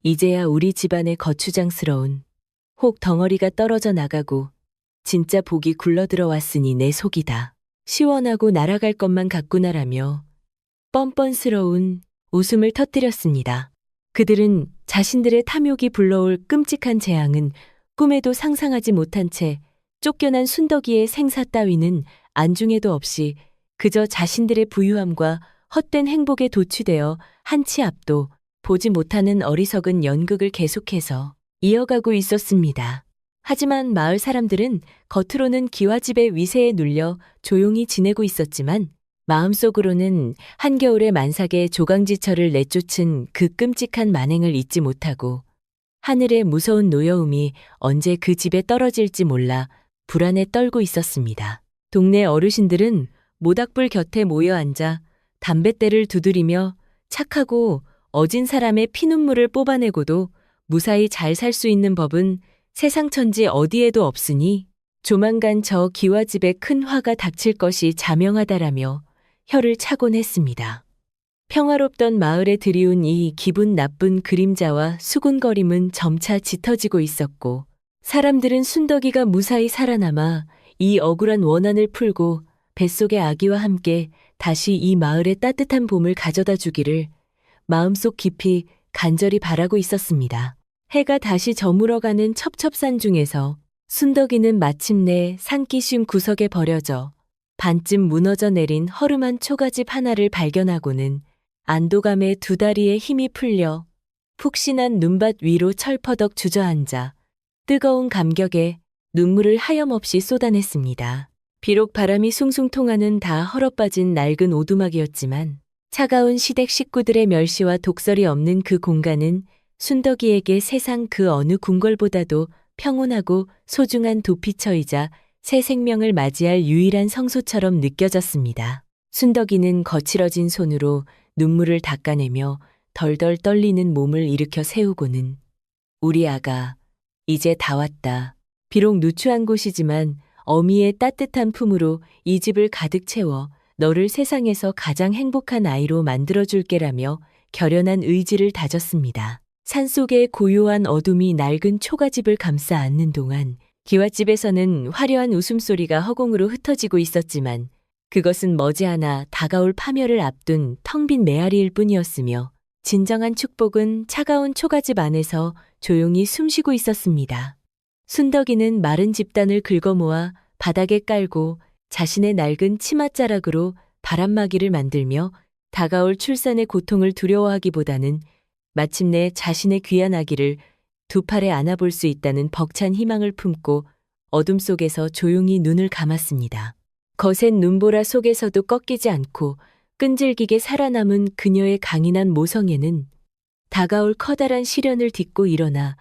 이제야 우리 집안의 거추장스러운 혹 덩어리가 떨어져 나가고 진짜 복이 굴러들어왔으니 내 속이다. 시원하고 날아갈 것만 같구나라며 뻔뻔스러운 웃음을 터뜨렸습니다. 그들은 자신들의 탐욕이 불러올 끔찍한 재앙은 꿈에도 상상하지 못한 채 쫓겨난 순덕이의 생사 따위는 안중에도 없이 그저 자신들의 부유함과 헛된 행복에 도취되어 한치 앞도 보지 못하는 어리석은 연극을 계속해서 이어가고 있었습니다. 하지만 마을 사람들은 겉으로는 기와집의 위세에 눌려 조용히 지내고 있었지만 마음속으로는 한겨울의 만삭의 조강지철을 내쫓은 그 끔찍한 만행을 잊지 못하고 하늘의 무서운 노여움이 언제 그 집에 떨어질지 몰라 불안에 떨고 있었습니다. 동네 어르신들은 모닥불 곁에 모여 앉아 담뱃대를 두드리며 착하고 어진 사람의 피눈물을 뽑아내고도 무사히 잘 살 수 있는 법은 세상천지 어디에도 없으니 조만간 저 기와집에 큰 화가 닥칠 것이 자명하다라며 혀를 차곤 했습니다. 평화롭던 마을에 들이운 이 기분 나쁜 그림자와 수군거림은 점차 짙어지고 있었고, 사람들은 순덕이가 무사히 살아남아 이 억울한 원한을 풀고 뱃속의 아기와 함께 다시 이 마을의 따뜻한 봄을 가져다 주기를 마음속 깊이 간절히 바라고 있었습니다. 해가 다시 저물어가는 첩첩산 중에서 순덕이는 마침내 산기 쉼 구석에 버려져 반쯤 무너져 내린 허름한 초가집 하나를 발견하고는 안도감에 두 다리에 힘이 풀려 푹신한 눈밭 위로 철퍼덕 주저앉아 뜨거운 감격에 눈물을 하염없이 쏟아냈습니다. 비록 바람이 숭숭 통하는 다 헐어빠진 낡은 오두막이었지만 차가운 시댁 식구들의 멸시와 독설이 없는 그 공간은 순덕이에게 세상 그 어느 궁궐보다도 평온하고 소중한 도피처이자 새 생명을 맞이할 유일한 성소처럼 느껴졌습니다. 순덕이는 거칠어진 손으로 눈물을 닦아내며 덜덜 떨리는 몸을 일으켜 세우고는 우리 아가, 이제 다 왔다. 비록 누추한 곳이지만 어미의 따뜻한 품으로 이 집을 가득 채워 너를 세상에서 가장 행복한 아이로 만들어줄게라며 결연한 의지를 다졌습니다. 산속의 고요한 어둠이 낡은 초가집을 감싸 안는 동안 기와집에서는 화려한 웃음소리가 허공으로 흩어지고 있었지만 그것은 머지않아 다가올 파멸을 앞둔 텅 빈 메아리일 뿐이었으며 진정한 축복은 차가운 초가집 안에서 조용히 숨쉬고 있었습니다. 순덕이는 마른 집단을 긁어모아 바닥에 깔고 자신의 낡은 치맛자락으로 바람막이를 만들며 다가올 출산의 고통을 두려워하기보다는 마침내 자신의 귀한 아기를 두 팔에 안아볼 수 있다는 벅찬 희망을 품고 어둠 속에서 조용히 눈을 감았습니다. 거센 눈보라 속에서도 꺾이지 않고 끈질기게 살아남은 그녀의 강인한 모성애는 다가올 커다란 시련을 딛고 일어나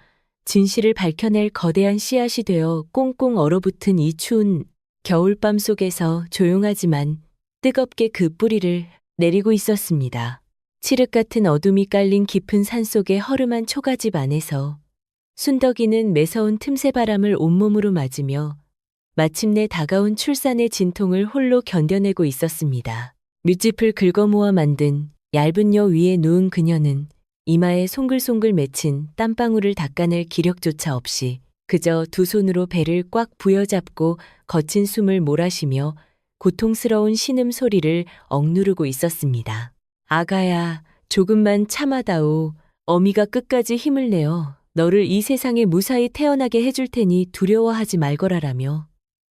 진실을 밝혀낼 거대한 씨앗이 되어 꽁꽁 얼어붙은 이 추운 겨울밤 속에서 조용하지만 뜨겁게 그 뿌리를 내리고 있었습니다. 칠흑 같은 어둠이 깔린 깊은 산속의 허름한 초가집 안에서 순덕이는 매서운 틈새 바람을 온몸으로 맞으며 마침내 다가온 출산의 진통을 홀로 견뎌내고 있었습니다. 뭍짚을 긁어모아 만든 얇은 여 위에 누운 그녀는 이마에 송글송글 맺힌 땀방울을 닦아낼 기력조차 없이 그저 두 손으로 배를 꽉 부여잡고 거친 숨을 몰아쉬며 고통스러운 신음 소리를 억누르고 있었습니다. 아가야, 조금만 참아다오. 어미가 끝까지 힘을 내어 너를 이 세상에 무사히 태어나게 해줄 테니 두려워하지 말거라라며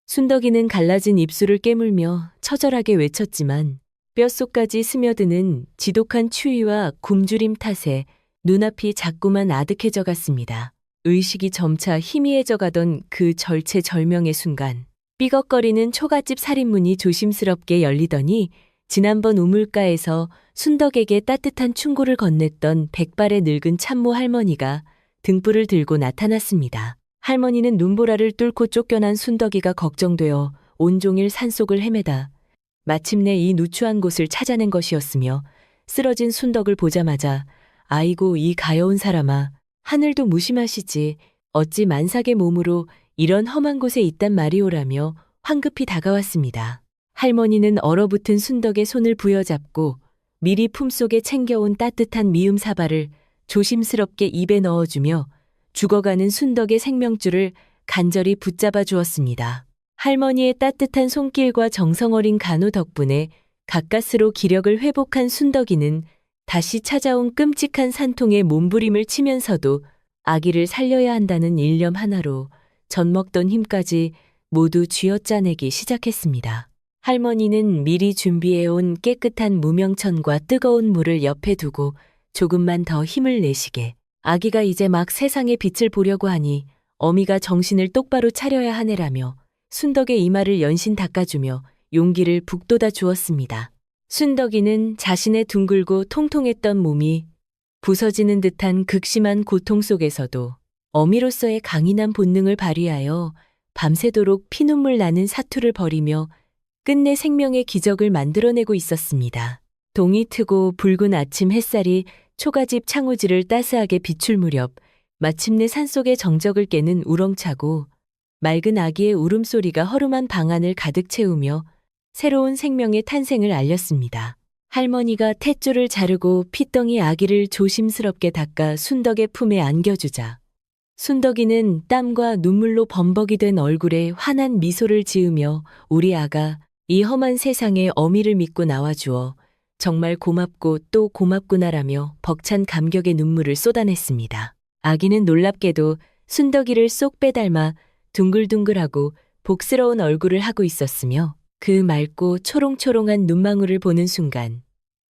순덕이는 갈라진 입술을 깨물며 처절하게 외쳤지만 뼛속까지 스며드는 지독한 추위와 굶주림 탓에 눈앞이 자꾸만 아득해져 갔습니다. 의식이 점차 희미해져 가던 그 절체절명의 순간 삐걱거리는 초가집 살인문이 조심스럽게 열리더니 지난번 우물가에서 순덕에게 따뜻한 충고를 건넸던 백발의 늙은 참모 할머니가 등불을 들고 나타났습니다. 할머니는 눈보라를 뚫고 쫓겨난 순덕이가 걱정되어 온종일 산속을 헤매다 마침내 이 누추한 곳을 찾아낸 것이었으며 쓰러진 순덕을 보자마자 아이고 이 가여운 사람아, 하늘도 무심하시지 어찌 만삭의 몸으로 이런 험한 곳에 있단 말이오라며 황급히 다가왔습니다. 할머니는 얼어붙은 순덕의 손을 부여잡고 미리 품속에 챙겨온 따뜻한 미음 사발을 조심스럽게 입에 넣어주며 죽어가는 순덕의 생명줄을 간절히 붙잡아 주었습니다. 할머니의 따뜻한 손길과 정성 어린 간호 덕분에 가까스로 기력을 회복한 순덕이는 다시 찾아온 끔찍한 산통에 몸부림을 치면서도 아기를 살려야 한다는 일념 하나로 젖먹던 힘까지 모두 쥐어짜내기 시작했습니다. 할머니는 미리 준비해온 깨끗한 무명천과 뜨거운 물을 옆에 두고 조금만 더 힘을 내시게 아기가 이제 막 세상의 빛을 보려고 하니 어미가 정신을 똑바로 차려야 하네라며 순덕의 이마를 연신 닦아주며 용기를 북돋아 주었습니다. 순덕이는 자신의 둥글고 통통했던 몸이 부서지는 듯한 극심한 고통 속에서도 어미로서의 강인한 본능을 발휘하여 밤새도록 피눈물 나는 사투를 벌이며 끝내 생명의 기적을 만들어내고 있었습니다. 동이 트고 붉은 아침 햇살이 초가집 창호지를 따스하게 비출 무렵 마침내 산속의 정적을 깨는 우렁차고 맑은 아기의 울음소리가 허름한 방 안을 가득 채우며 새로운 생명의 탄생을 알렸습니다. 할머니가 탯줄을 자르고 피덩이 아기를 조심스럽게 닦아 순덕의 품에 안겨주자 순덕이는 땀과 눈물로 범벅이 된 얼굴에 환한 미소를 지으며 우리 아가 이 험한 세상에 어미를 믿고 나와주어 정말 고맙고 또 고맙구나라며 벅찬 감격의 눈물을 쏟아냈습니다. 아기는 놀랍게도 순덕이를 쏙 빼닮아 둥글둥글하고 복스러운 얼굴을 하고 있었으며 그 맑고 초롱초롱한 눈망울을 보는 순간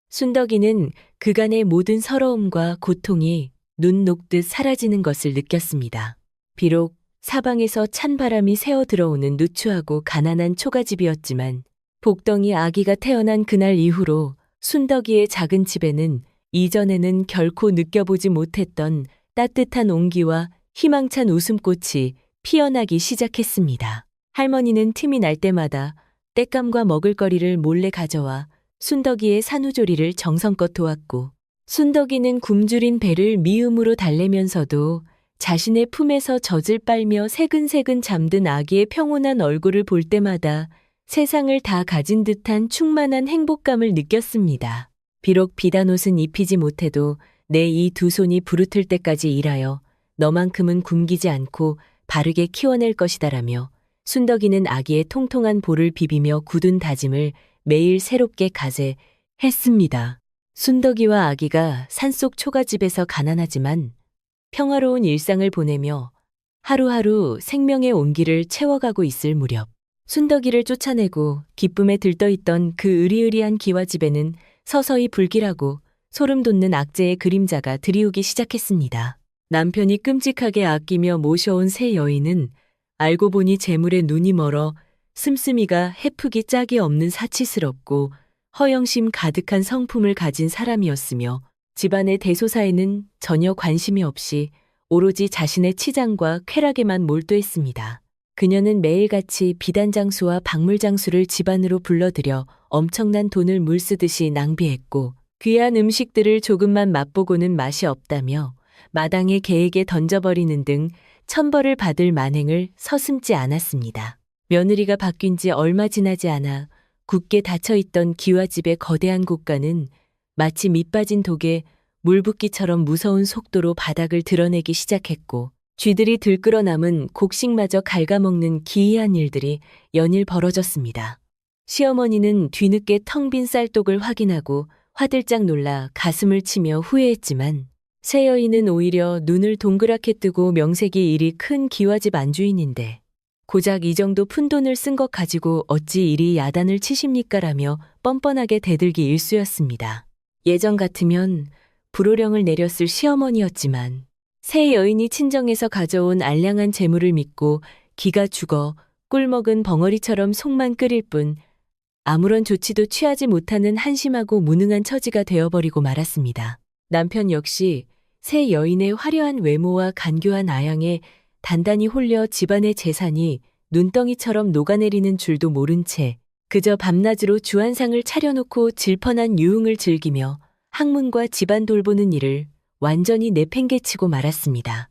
순덕이는 그간의 모든 서러움과 고통이 눈 녹듯 사라지는 것을 느꼈습니다. 비록 사방에서 찬 바람이 새어 들어오는 누추하고 가난한 초가집이었지만 복덩이 아기가 태어난 그날 이후로 순덕이의 작은 집에는 이전에는 결코 느껴보지 못했던 따뜻한 온기와 희망찬 웃음꽃이 피어나기 시작했습니다. 할머니는 틈이 날 때마다 땔감과 먹을거리를 몰래 가져와 순덕이의 산후조리를 정성껏 도왔고 순덕이는 굶주린 배를 미음으로 달래면서도 자신의 품에서 젖을 빨며 새근새근 잠든 아기의 평온한 얼굴을 볼 때마다 세상을 다 가진 듯한 충만한 행복감을 느꼈습니다. 비록 비단 옷은 입히지 못해도 내 이 두 손이 부르틀 때까지 일하여 너만큼은 굶기지 않고 바르게 키워낼 것이다라며 순덕이는 아기의 통통한 볼을 비비며 굳은 다짐을 매일 새롭게 가세했습니다. 순덕이와 아기가 산속 초가집에서 가난하지만 평화로운 일상을 보내며 하루하루 생명의 온기를 채워가고 있을 무렵 순덕이를 쫓아내고 기쁨에 들떠있던 그 으리으리한 기와집에는 서서히 불길하고 소름 돋는 악재의 그림자가 드리우기 시작했습니다. 남편이 끔찍하게 아끼며 모셔온 새 여인은 알고 보니 재물에 눈이 멀어 씀씀이가 해프기 짝이 없는 사치스럽고 허영심 가득한 성품을 가진 사람이었으며 집안의 대소사에는 전혀 관심이 없이 오로지 자신의 치장과 쾌락에만 몰두했습니다. 그녀는 매일같이 비단장수와 박물장수를 집안으로 불러들여 엄청난 돈을 물쓰듯이 낭비했고 귀한 음식들을 조금만 맛보고는 맛이 없다며 마당에 개에게 던져버리는 등 천벌을 받을 만행을 서슴지 않았습니다. 며느리가 바뀐 지 얼마 지나지 않아 굳게 닫혀있던 기와집의 거대한 곳간은 마치 밑빠진 독에 물붓기처럼 무서운 속도로 바닥을 드러내기 시작했고 쥐들이 들끓어 남은 곡식마저 갉아먹는 기이한 일들이 연일 벌어졌습니다. 시어머니는 뒤늦게 텅 빈 쌀독을 확인하고 화들짝 놀라 가슴을 치며 후회했지만 새 여인은 오히려 눈을 동그랗게 뜨고 명색이 이리 큰 기와집 안주인인데 고작 이 정도 푼돈을 쓴 것 가지고 어찌 이리 야단을 치십니까라며 뻔뻔하게 대들기 일쑤였습니다. 예전 같으면 불호령을 내렸을 시어머니였지만 새 여인이 친정에서 가져온 알량한 재물을 믿고 기가 죽어 꿀먹은 벙어리처럼 속만 끓일 뿐 아무런 조치도 취하지 못하는 한심하고 무능한 처지가 되어버리고 말았습니다. 남편 역시 새 여인의 화려한 외모와 간교한 아양에 단단히 홀려 집안의 재산이 눈덩이처럼 녹아내리는 줄도 모른 채 그저 밤낮으로 주안상을 차려놓고 질펀한 유흥을 즐기며 학문과 집안 돌보는 일을 완전히 내팽개치고 말았습니다.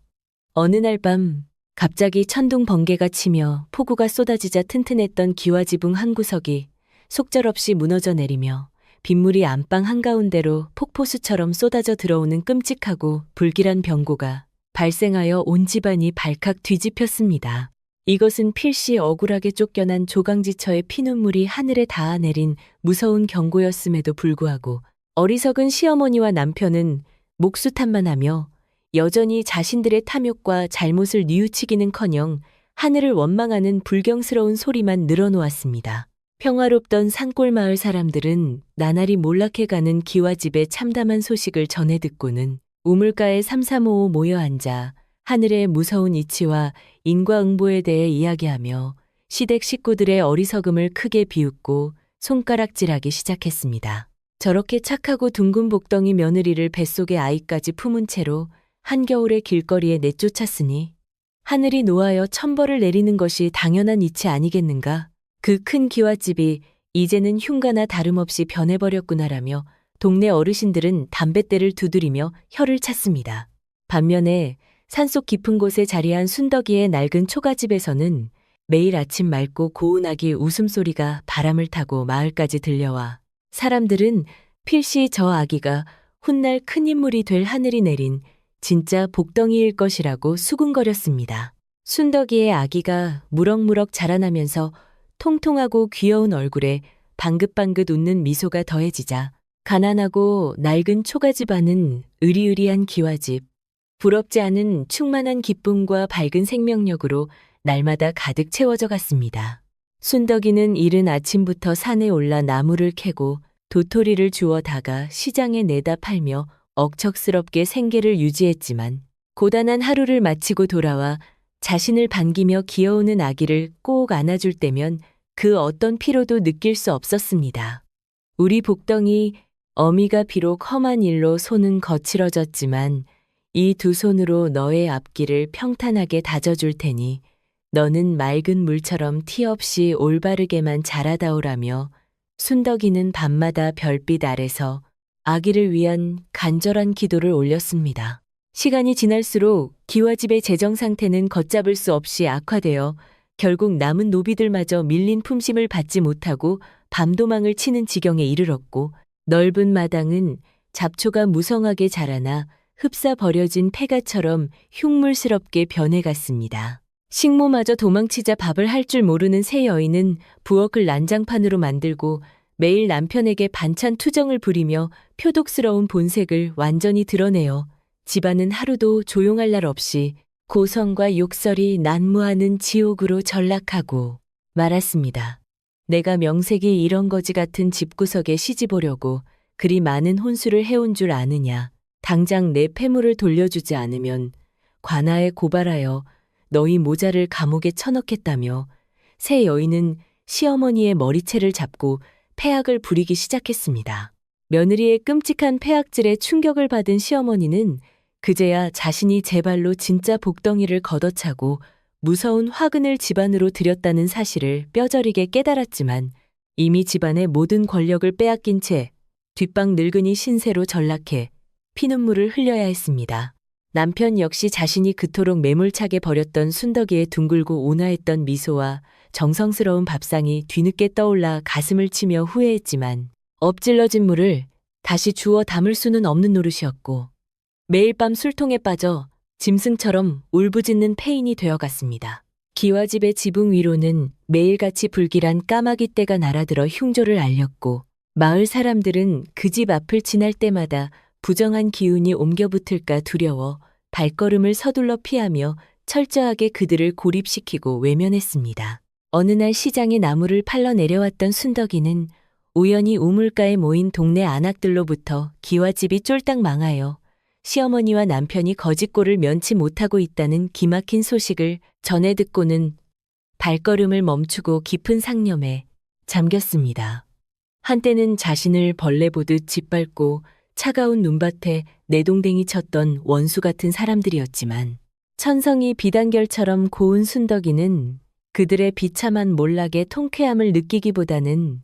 어느 날 밤 갑자기 천둥 번개가 치며 폭우가 쏟아지자 튼튼했던 기와지붕 한 구석이 속절없이 무너져 내리며 빗물이 안방 한가운데로 폭포수처럼 쏟아져 들어오는 끔찍하고 불길한 병고가 발생하여 온 집안이 발칵 뒤집혔습니다. 이것은 필시 억울하게 쫓겨난 조강지처의 피눈물이 하늘에 닿아내린 무서운 경고였음에도 불구하고 어리석은 시어머니와 남편은 목수탄만하며 여전히 자신들의 탐욕과 잘못을 뉘우치기는커녕 하늘을 원망하는 불경스러운 소리만 늘어놓았습니다. 평화롭던 산골마을 사람들은 나날이 몰락해가는 기와집의 참담한 소식을 전해 듣고는 우물가에 삼삼오오 모여 앉아 하늘의 무서운 이치와 인과응보에 대해 이야기하며 시댁 식구들의 어리석음을 크게 비웃고 손가락질하기 시작했습니다. 저렇게 착하고 둥근 복덩이 며느리를 뱃속에 아이까지 품은 채로 한겨울의 길거리에 내쫓았으니 하늘이 노하여 천벌을 내리는 것이 당연한 이치 아니겠는가? 그 큰 기와집이 이제는 흉가나 다름없이 변해버렸구나라며 동네 어르신들은 담뱃대를 두드리며 혀를 찼습니다. 반면에 산속 깊은 곳에 자리한 순덕이의 낡은 초가집에서는 매일 아침 맑고 고운 아기 웃음소리가 바람을 타고 마을까지 들려와 사람들은 필시 저 아기가 훗날 큰 인물이 될 하늘이 내린 진짜 복덩이일 것이라고 수군거렸습니다. 순덕이의 아기가 무럭무럭 자라나면서 통통하고 귀여운 얼굴에 방긋방긋 웃는 미소가 더해지자 가난하고 낡은 초가집안은 으리으리한 기와집, 부럽지 않은 충만한 기쁨과 밝은 생명력으로 날마다 가득 채워져 갔습니다. 순덕이는 이른 아침부터 산에 올라 나무를 캐고 도토리를 주워다가 시장에 내다 팔며 억척스럽게 생계를 유지했지만 고단한 하루를 마치고 돌아와 자신을 반기며 기어오는 아기를 꼭 안아줄 때면 그 어떤 피로도 느낄 수 없었습니다. 우리 복덩이 어미가 비록 험한 일로 손은 거칠어졌지만 이 두 손으로 너의 앞길을 평탄하게 다져줄 테니 너는 맑은 물처럼 티 없이 올바르게만 자라다오라며 순덕이는 밤마다 별빛 아래서 아기를 위한 간절한 기도를 올렸습니다. 시간이 지날수록 기와집의 재정 상태는 걷잡을 수 없이 악화되어 결국 남은 노비들마저 밀린 품심을 받지 못하고 밤도망을 치는 지경에 이르렀고 넓은 마당은 잡초가 무성하게 자라나 흡사 버려진 폐가처럼 흉물스럽게 변해갔습니다. 식모마저 도망치자 밥을 할 줄 모르는 새 여인은 부엌을 난장판으로 만들고 매일 남편에게 반찬 투정을 부리며 표독스러운 본색을 완전히 드러내어 집안은 하루도 조용할 날 없이 고성과 욕설이 난무하는 지옥으로 전락하고 말았습니다. 내가 명색이 이런 거지 같은 집구석에 시집오려고 그리 많은 혼수를 해온 줄 아느냐. 당장 내 폐물을 돌려주지 않으면 관아에 고발하여 너희 모자를 감옥에 쳐넣겠다며 새 여인은 시어머니의 머리채를 잡고 패악을 부리기 시작했습니다. 며느리의 끔찍한 패악질에 충격을 받은 시어머니는 그제야 자신이 제 발로 진짜 복덩이를 걷어차고 무서운 화근을 집안으로 들였다는 사실을 뼈저리게 깨달았지만 이미 집안의 모든 권력을 빼앗긴 채 뒷방 늙은이 신세로 전락해 피눈물을 흘려야 했습니다. 남편 역시 자신이 그토록 매몰차게 버렸던 순덕이의 둥글고 온화했던 미소와 정성스러운 밥상이 뒤늦게 떠올라 가슴을 치며 후회했지만 엎질러진 물을 다시 주워 담을 수는 없는 노릇이었고 매일 밤 술통에 빠져 짐승처럼 울부짖는 폐인이 되어갔습니다. 기와집의 지붕 위로는 매일같이 불길한 까마귀 떼가 날아들어 흉조를 알렸고 마을 사람들은 그 집 앞을 지날 때마다 부정한 기운이 옮겨붙을까 두려워 발걸음을 서둘러 피하며 철저하게 그들을 고립시키고 외면했습니다. 어느 날 시장에 나무를 팔러 내려왔던 순덕이는 우연히 우물가에 모인 동네 안악들로부터 기와집이 쫄딱 망하여 시어머니와 남편이 거짓골을 면치 못하고 있다는 기막힌 소식을 전해 듣고는 발걸음을 멈추고 깊은 상념에 잠겼습니다. 한때는 자신을 벌레 보듯 짓밟고 차가운 눈밭에 내동댕이 쳤던 원수 같은 사람들이었지만 천성이 비단결처럼 고운 순덕이는 그들의 비참한 몰락의 통쾌함을 느끼기보다는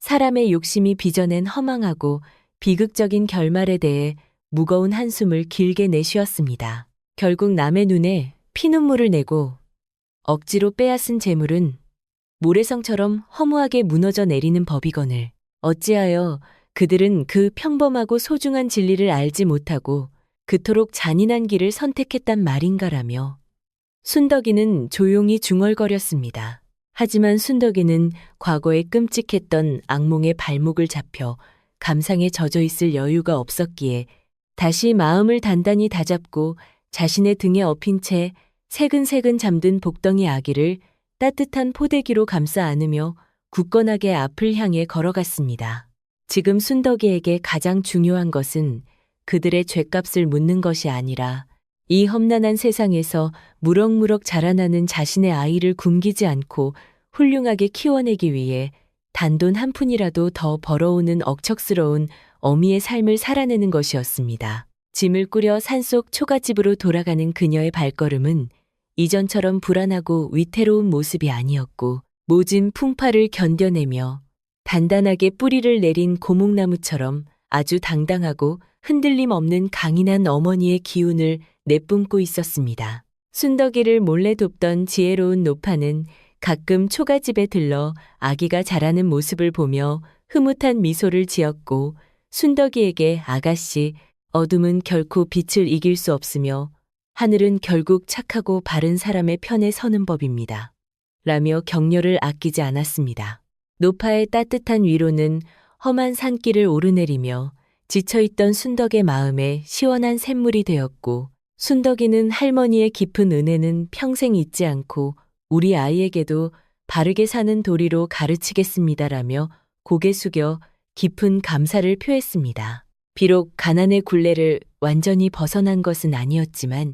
사람의 욕심이 빚어낸 허망하고 비극적인 결말에 대해 무거운 한숨을 길게 내쉬었습니다. 결국 남의 눈에 피눈물을 내고 억지로 빼앗은 재물은 모래성처럼 허무하게 무너져 내리는 법이거늘 어찌하여 그들은 그 평범하고 소중한 진리를 알지 못하고 그토록 잔인한 길을 선택했단 말인가라며 순덕이는 조용히 중얼거렸습니다. 하지만 순덕이는 과거에 끔찍했던 악몽의 발목을 잡혀 감상에 젖어 있을 여유가 없었기에 다시 마음을 단단히 다잡고 자신의 등에 엎인 채 새근새근 잠든 복덩이 아기를 따뜻한 포대기로 감싸 안으며 굳건하게 앞을 향해 걸어갔습니다. 지금 순덕이에게 가장 중요한 것은 그들의 죗값을 묻는 것이 아니라 이 험난한 세상에서 무럭무럭 자라나는 자신의 아이를 굶기지 않고 훌륭하게 키워내기 위해 단돈 한 푼이라도 더 벌어오는 억척스러운 어미의 삶을 살아내는 것이었습니다. 짐을 꾸려 산속 초가집으로 돌아가는 그녀의 발걸음은 이전처럼 불안하고 위태로운 모습이 아니었고 모진 풍파를 견뎌내며 단단하게 뿌리를 내린 고목나무처럼 아주 당당하고 흔들림 없는 강인한 어머니의 기운을 내뿜고 있었습니다. 순덕이를 몰래 돕던 지혜로운 노파는 가끔 초가집에 들러 아기가 자라는 모습을 보며 흐뭇한 미소를 지었고 순덕이에게 아가씨, 어둠은 결코 빛을 이길 수 없으며 하늘은 결국 착하고 바른 사람의 편에 서는 법입니다. 라며 격려를 아끼지 않았습니다. 노파의 따뜻한 위로는 험한 산길을 오르내리며 지쳐있던 순덕의 마음에 시원한 샘물이 되었고 순덕이는 할머니의 깊은 은혜는 평생 잊지 않고 우리 아이에게도 바르게 사는 도리로 가르치겠습니다라며 고개 숙여 깊은 감사를 표했습니다. 비록 가난의 굴레를 완전히 벗어난 것은 아니었지만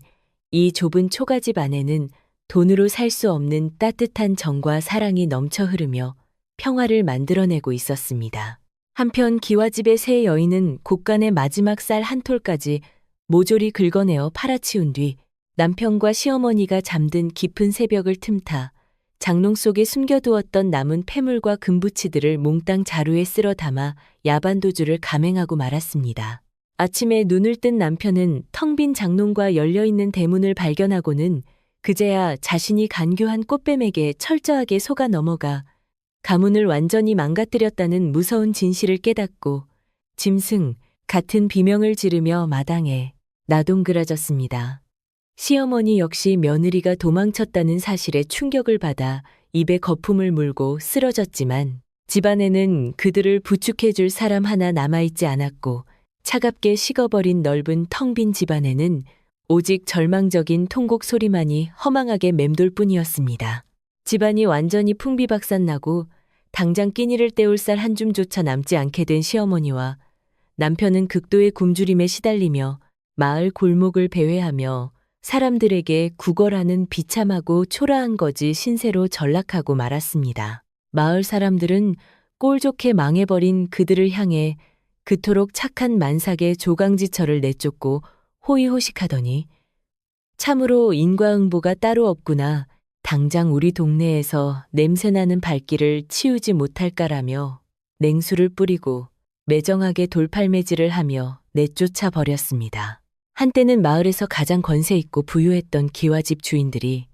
이 좁은 초가집 안에는 돈으로 살 수 없는 따뜻한 정과 사랑이 넘쳐 흐르며 평화를 만들어내고 있었습니다. 한편 기와집의 세 여인은 곳간의 마지막 쌀 한 톨까지 모조리 긁어내어 팔아치운 뒤 남편과 시어머니가 잠든 깊은 새벽을 틈타 장롱 속에 숨겨두었던 남은 폐물과 금부치들을 몽땅 자루에 쓸어 담아 야반도주를 감행하고 말았습니다. 아침에 눈을 뜬 남편은 텅 빈 장롱과 열려있는 대문을 발견하고는 그제야 자신이 간교한 꽃뱀에게 철저하게 속아 넘어가 가문을 완전히 망가뜨렸다는 무서운 진실을 깨닫고 짐승 같은 비명을 지르며 마당에 나동그라졌습니다. 시어머니 역시 며느리가 도망쳤다는 사실에 충격을 받아 입에 거품을 물고 쓰러졌지만 집안에는 그들을 부축해줄 사람 하나 남아있지 않았고 차갑게 식어버린 넓은 텅 빈 집안에는 오직 절망적인 통곡 소리만이 허망하게 맴돌 뿐이었습니다. 집안이 완전히 풍비박산나고 당장 끼니를 때울 쌀 한 줌조차 남지 않게 된 시어머니와 남편은 극도의 굶주림에 시달리며 마을 골목을 배회하며 사람들에게 구걸하는 비참하고 초라한 거지 신세로 전락하고 말았습니다. 마을 사람들은 꼴 좋게 망해버린 그들을 향해 그토록 착한 만삭의 조강지처를 내쫓고 호의호식하더니 참으로 인과응보가 따로 없구나. 당장 우리 동네에서 냄새나는 발길을 치우지 못할까라며 냉수를 뿌리고 매정하게 돌팔매질을 하며 내쫓아 버렸습니다. 한때는 마을에서 가장 권세 있고 부유했던 기와집 주인들이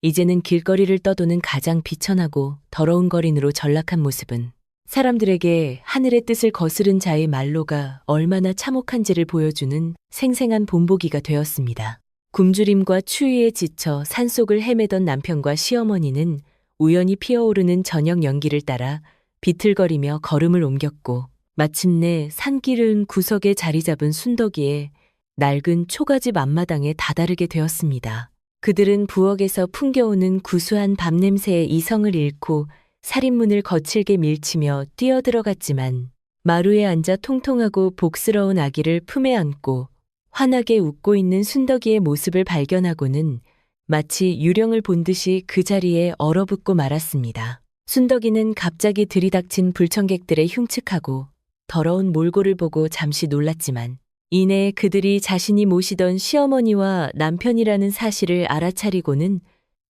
이제는 길거리를 떠도는 가장 비천하고 더러운 거린으로 전락한 모습은 사람들에게 하늘의 뜻을 거스른 자의 말로가 얼마나 참혹한지를 보여주는 생생한 본보기가 되었습니다. 굶주림과 추위에 지쳐 산속을 헤매던 남편과 시어머니는 우연히 피어오르는 저녁 연기를 따라 비틀거리며 걸음을 옮겼고 마침내 산길은 구석에 자리 잡은 순덕이에 낡은 초가집 앞마당에 다다르게 되었습니다. 그들은 부엌에서 풍겨오는 구수한 밥냄새에 이성을 잃고 살인문을 거칠게 밀치며 뛰어들어갔지만 마루에 앉아 통통하고 복스러운 아기를 품에 안고 환하게 웃고 있는 순덕이의 모습을 발견하고는 마치 유령을 본 듯이 그 자리에 얼어붙고 말았습니다. 순덕이는 갑자기 들이닥친 불청객들의 흉측하고 더러운 몰골을 보고 잠시 놀랐지만 이내 그들이 자신이 모시던 시어머니와 남편이라는 사실을 알아차리고는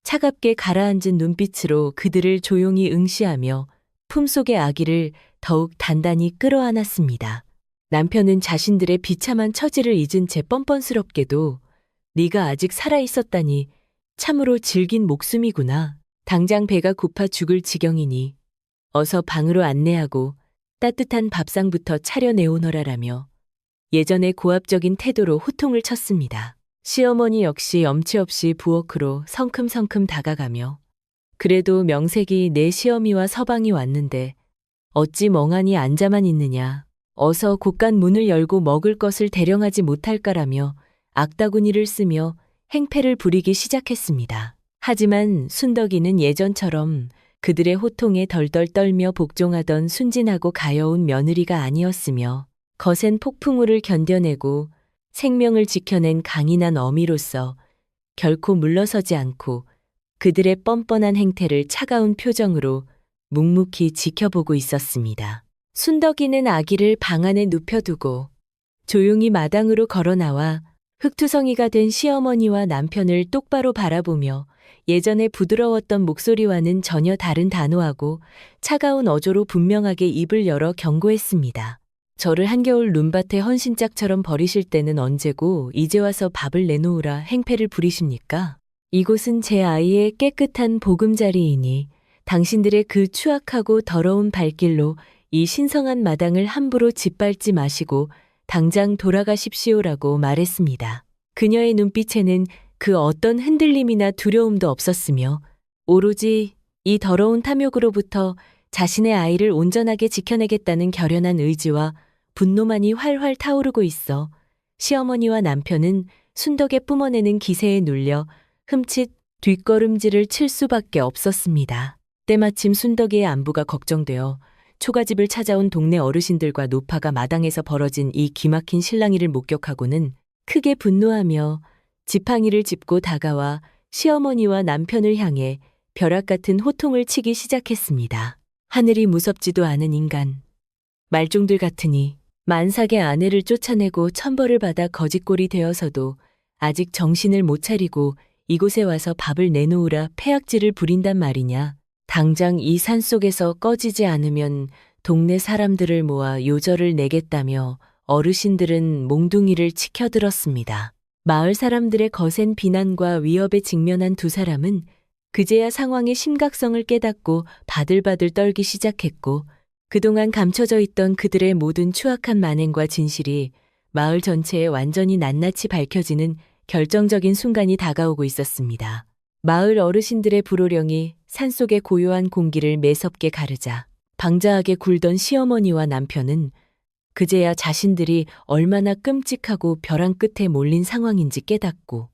차갑게 가라앉은 눈빛으로 그들을 조용히 응시하며 품속의 아기를 더욱 단단히 끌어안았습니다. 남편은 자신들의 비참한 처지를 잊은 채 뻔뻔스럽게도 네가 아직 살아있었다니 참으로 질긴 목숨이구나. 당장 배가 고파 죽을 지경이니 어서 방으로 안내하고 따뜻한 밥상부터 차려내오너라라며 예전의 고압적인 태도로 호통을 쳤습니다. 시어머니 역시 염치 없이 부엌으로 성큼성큼 다가가며 그래도 명색이 내 시어미와 서방이 왔는데 어찌 멍하니 앉아만 있느냐. 어서 곳간 문을 열고 먹을 것을 대령하지 못할까라며 악다구니를 쓰며 행패를 부리기 시작했습니다. 하지만 순덕이는 예전처럼 그들의 호통에 덜덜 떨며 복종하던 순진하고 가여운 며느리가 아니었으며 거센 폭풍우를 견뎌내고 생명을 지켜낸 강인한 어미로서 결코 물러서지 않고 그들의 뻔뻔한 행태를 차가운 표정으로 묵묵히 지켜보고 있었습니다. 순덕이는 아기를 방 안에 눕혀두고 조용히 마당으로 걸어나와 흙투성이가 된 시어머니와 남편을 똑바로 바라보며 예전에 부드러웠던 목소리와는 전혀 다른 단호하고 차가운 어조로 분명하게 입을 열어 경고했습니다. 저를 한겨울 눈밭에 헌신짝처럼 버리실 때는 언제고 이제 와서 밥을 내놓으라 행패를 부리십니까? 이곳은 제 아이의 깨끗한 보금자리이니 당신들의 그 추악하고 더러운 발길로 이 신성한 마당을 함부로 짓밟지 마시고 당장 돌아가십시오라고 말했습니다. 그녀의 눈빛에는 그 어떤 흔들림이나 두려움도 없었으며 오로지 이 더러운 탐욕으로부터 자신의 아이를 온전하게 지켜내겠다는 결연한 의지와 분노만이 활활 타오르고 있어 시어머니와 남편은 순덕에 뿜어내는 기세에 눌려 흠칫 뒷걸음질을 칠 수밖에 없었습니다. 때마침 순덕이의 안부가 걱정되어 초가집을 찾아온 동네 어르신들과 노파가 마당에서 벌어진 이 기막힌 실랑이를 목격하고는 크게 분노하며 지팡이를 짚고 다가와 시어머니와 남편을 향해 벼락 같은 호통을 치기 시작했습니다. 하늘이 무섭지도 않은 인간. 말종들 같으니 만삭의 아내를 쫓아내고 천벌을 받아 거짓골이 되어서도 아직 정신을 못 차리고 이곳에 와서 밥을 내놓으라 폐악질을 부린단 말이냐. 당장 이 산속에서 꺼지지 않으면 동네 사람들을 모아 요절을 내겠다며 어르신들은 몽둥이를 치켜들었습니다. 마을 사람들의 거센 비난과 위협에 직면한 두 사람은 그제야 상황의 심각성을 깨닫고 바들바들 떨기 시작했고 그동안 감춰져 있던 그들의 모든 추악한 만행과 진실이 마을 전체에 완전히 낱낱이 밝혀지는 결정적인 순간이 다가오고 있었습니다. 마을 어르신들의 불호령이 산속의 고요한 공기를 매섭게 가르자 방자하게 굴던 시어머니와 남편은 그제야 자신들이 얼마나 끔찍하고 벼랑 끝에 몰린 상황인지 깨닫고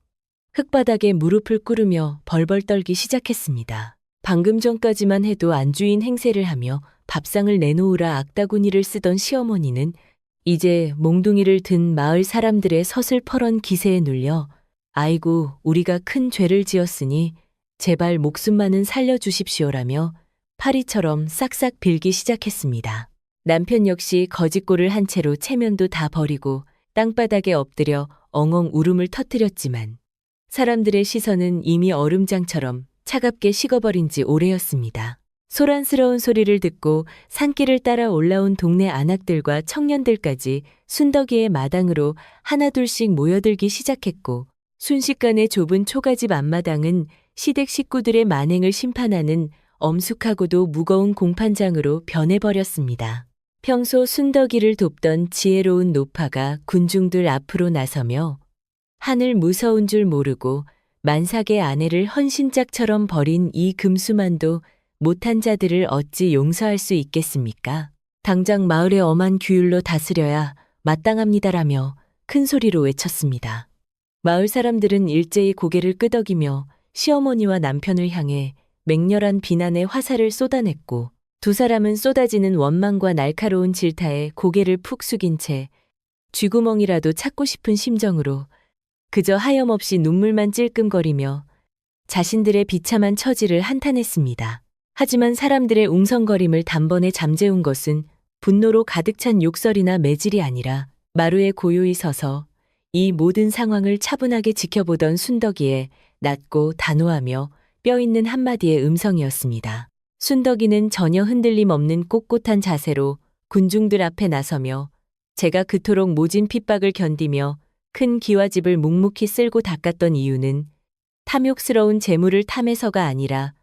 흙바닥에 무릎을 꿇으며 벌벌 떨기 시작했습니다. 방금 전까지만 해도 안주인 행세를 하며 밥상을 내놓으라 악다구니를 쓰던 시어머니는 이제 몽둥이를 든 마을 사람들의 서슬퍼런 기세에 눌려 아이고 우리가 큰 죄를 지었으니 제발 목숨만은 살려주십시오라며 파리처럼 싹싹 빌기 시작했습니다. 남편 역시 거짓골을 한 채로 체면도 다 버리고 땅바닥에 엎드려 엉엉 울음을 터뜨렸지만 사람들의 시선은 이미 얼음장처럼 차갑게 식어버린 지 오래였습니다. 소란스러운 소리를 듣고 산길을 따라 올라온 동네 안악들과 청년들까지 순덕이의 마당으로 하나둘씩 모여들기 시작했고 순식간에 좁은 초가집 앞마당은 시댁 식구들의 만행을 심판하는 엄숙하고도 무거운 공판장으로 변해버렸습니다. 평소 순덕이를 돕던 지혜로운 노파가 군중들 앞으로 나서며 하늘 무서운 줄 모르고 만삭의 아내를 헌신짝처럼 버린 이 금수만도 못한 자들을 어찌 용서할 수 있겠습니까? 당장 마을의 엄한 규율로 다스려야 마땅합니다라며 큰 소리로 외쳤습니다. 마을 사람들은 일제히 고개를 끄덕이며 시어머니와 남편을 향해 맹렬한 비난의 화살을 쏟아냈고 두 사람은 쏟아지는 원망과 날카로운 질타에 고개를 푹 숙인 채 쥐구멍이라도 찾고 싶은 심정으로 그저 하염없이 눈물만 찔끔거리며 자신들의 비참한 처지를 한탄했습니다. 하지만 사람들의 웅성거림을 단번에 잠재운 것은 분노로 가득 찬 욕설이나 매질이 아니라 마루에 고요히 서서 이 모든 상황을 차분하게 지켜보던 순덕이의 낮고 단호하며 뼈있는 한마디의 음성이었습니다. 순덕이는 전혀 흔들림 없는 꼿꼿한 자세로 군중들 앞에 나서며 제가 그토록 모진 핍박을 견디며 큰 기와집을 묵묵히 쓸고 닦았던 이유는 탐욕스러운 재물을 탐해서가 아니라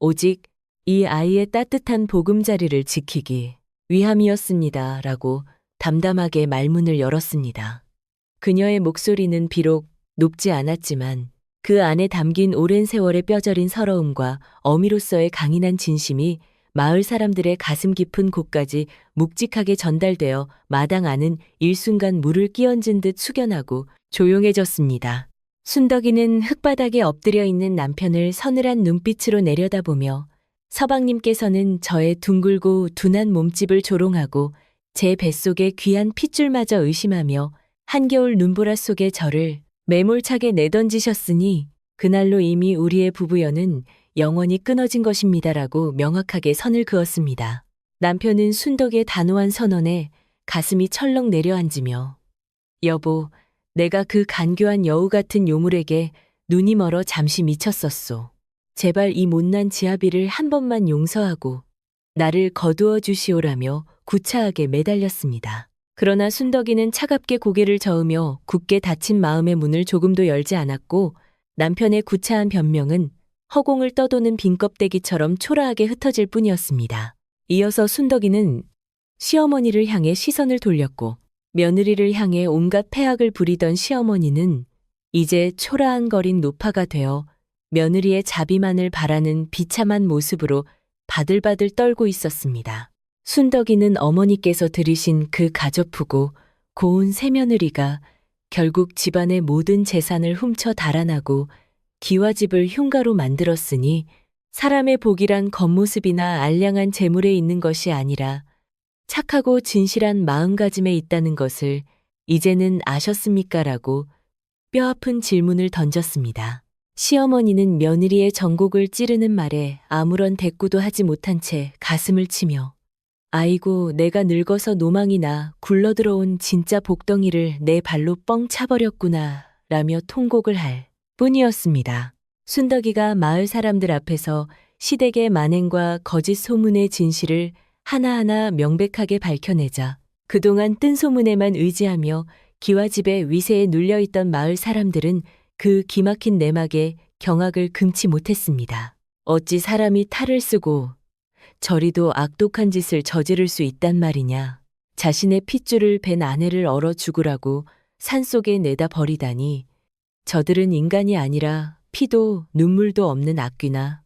오직 이 아이의 따뜻한 보금자리를 지키기 위함이었습니다. 라고 담담하게 말문을 열었습니다. 그녀의 목소리는 비록 높지 않았지만 그 안에 담긴 오랜 세월의 뼈저린 서러움과 어미로서의 강인한 진심이 마을 사람들의 가슴 깊은 곳까지 묵직하게 전달되어 마당 안은 일순간 물을 끼얹은 듯 숙연하고 조용해졌습니다. 순덕이는 흙바닥에 엎드려 있는 남편을 서늘한 눈빛으로 내려다보며 서방님께서는 저의 둥글고 둔한 몸집을 조롱하고 제 뱃속의 귀한 핏줄마저 의심하며 한겨울 눈보라 속에 저를 매몰차게 내던지셨으니 그날로 이미 우리의 부부연은 영원히 끊어진 것입니다라고 명확하게 선을 그었습니다. 남편은 순덕의 단호한 선언에 가슴이 철렁 내려앉으며 여보, 내가 그 간교한 여우 같은 요물에게 눈이 멀어 잠시 미쳤었소. 제발 이 못난 지아비를 한 번만 용서하고 나를 거두어 주시오라며 구차하게 매달렸습니다. 그러나 순덕이는 차갑게 고개를 저으며 굳게 닫힌 마음의 문을 조금도 열지 않았고 남편의 구차한 변명은 허공을 떠도는 빈 껍데기처럼 초라하게 흩어질 뿐이었습니다. 이어서 순덕이는 시어머니를 향해 시선을 돌렸고 며느리를 향해 온갖 폐악을 부리던 시어머니는 이제 초라한거린 노파가 되어 며느리의 자비만을 바라는 비참한 모습으로 바들바들 떨고 있었습니다. 순덕이는 어머니께서 들이신 그 가냘프고 고운 새며느리가 결국 집안의 모든 재산을 훔쳐 달아나고 기와집을 흉가로 만들었으니 사람의 복이란 겉모습이나 알량한 재물에 있는 것이 아니라 착하고 진실한 마음가짐에 있다는 것을 이제는 아셨습니까? 라고 뼈아픈 질문을 던졌습니다. 시어머니는 며느리의 정곡을 찌르는 말에 아무런 대꾸도 하지 못한 채 가슴을 치며 아이고 내가 늙어서 노망이나 굴러들어온 진짜 복덩이를 내 발로 뻥 차버렸구나 라며 통곡을 할 뿐이었습니다. 순덕이가 마을 사람들 앞에서 시댁의 만행과 거짓 소문의 진실을 하나하나 명백하게 밝혀내자 그동안 뜬 소문에만 의지하며 기와집의 위세에 눌려있던 마을 사람들은 그 기막힌 내막에 경악을 금치 못했습니다. 어찌 사람이 탈을 쓰고 저리도 악독한 짓을 저지를 수 있단 말이냐. 자신의 핏줄을 벤 아내를 얼어 죽으라고 산속에 내다 버리다니 저들은 인간이 아니라 피도 눈물도 없는 악귀나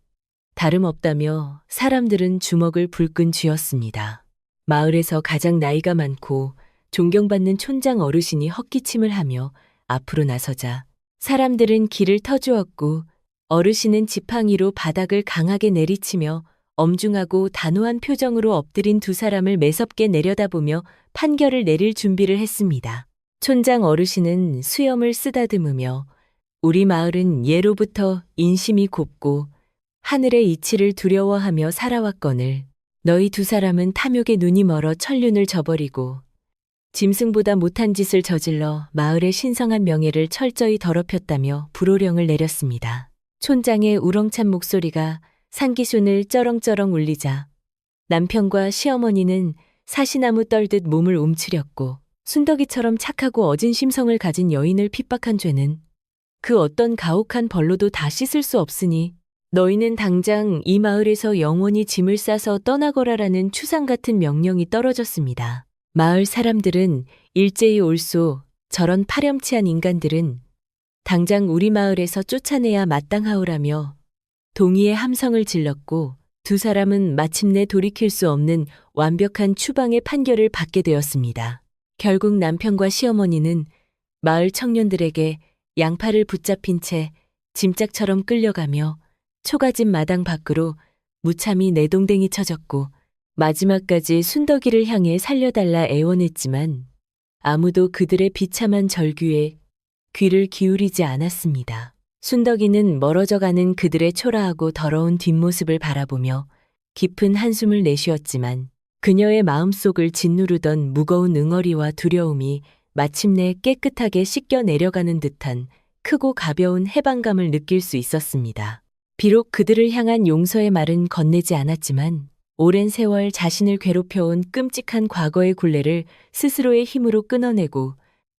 다름없다며 사람들은 주먹을 불끈 쥐었습니다. 마을에서 가장 나이가 많고 존경받는 촌장 어르신이 헛기침을 하며 앞으로 나서자 사람들은 길을 터주었고 어르신은 지팡이로 바닥을 강하게 내리치며 엄중하고 단호한 표정으로 엎드린 두 사람을 매섭게 내려다보며 판결을 내릴 준비를 했습니다. 촌장 어르신은 수염을 쓰다듬으며 우리 마을은 예로부터 인심이 곱고 하늘의 이치를 두려워하며 살아왔거늘 너희 두 사람은 탐욕에 눈이 멀어 천륜을 저버리고 짐승보다 못한 짓을 저질러 마을의 신성한 명예를 철저히 더럽혔다며 불호령을 내렸습니다. 촌장의 우렁찬 목소리가 상기순을 쩌렁쩌렁 울리자 남편과 시어머니는 사시나무 떨듯 몸을 움츠렸고 순덕이처럼 착하고 어진 심성을 가진 여인을 핍박한 죄는 그 어떤 가혹한 벌로도 다 씻을 수 없으니 너희는 당장 이 마을에서 영원히 짐을 싸서 떠나거라라는 추상 같은 명령이 떨어졌습니다. 마을 사람들은 일제히 옳소 저런 파렴치한 인간들은 당장 우리 마을에서 쫓아내야 마땅하오라며 동의의 함성을 질렀고 두 사람은 마침내 돌이킬 수 없는 완벽한 추방의 판결을 받게 되었습니다. 결국 남편과 시어머니는 마을 청년들에게 양팔을 붙잡힌 채 짐짝처럼 끌려가며 초가집 마당 밖으로 무참히 내동댕이 쳐졌고 마지막까지 순덕이를 향해 살려달라 애원했지만 아무도 그들의 비참한 절규에 귀를 기울이지 않았습니다. 순덕이는 멀어져가는 그들의 초라하고 더러운 뒷모습을 바라보며 깊은 한숨을 내쉬었지만 그녀의 마음속을 짓누르던 무거운 응어리와 두려움이 마침내 깨끗하게 씻겨 내려가는 듯한 크고 가벼운 해방감을 느낄 수 있었습니다. 비록 그들을 향한 용서의 말은 건네지 않았지만 오랜 세월 자신을 괴롭혀온 끔찍한 과거의 굴레를 스스로의 힘으로 끊어내고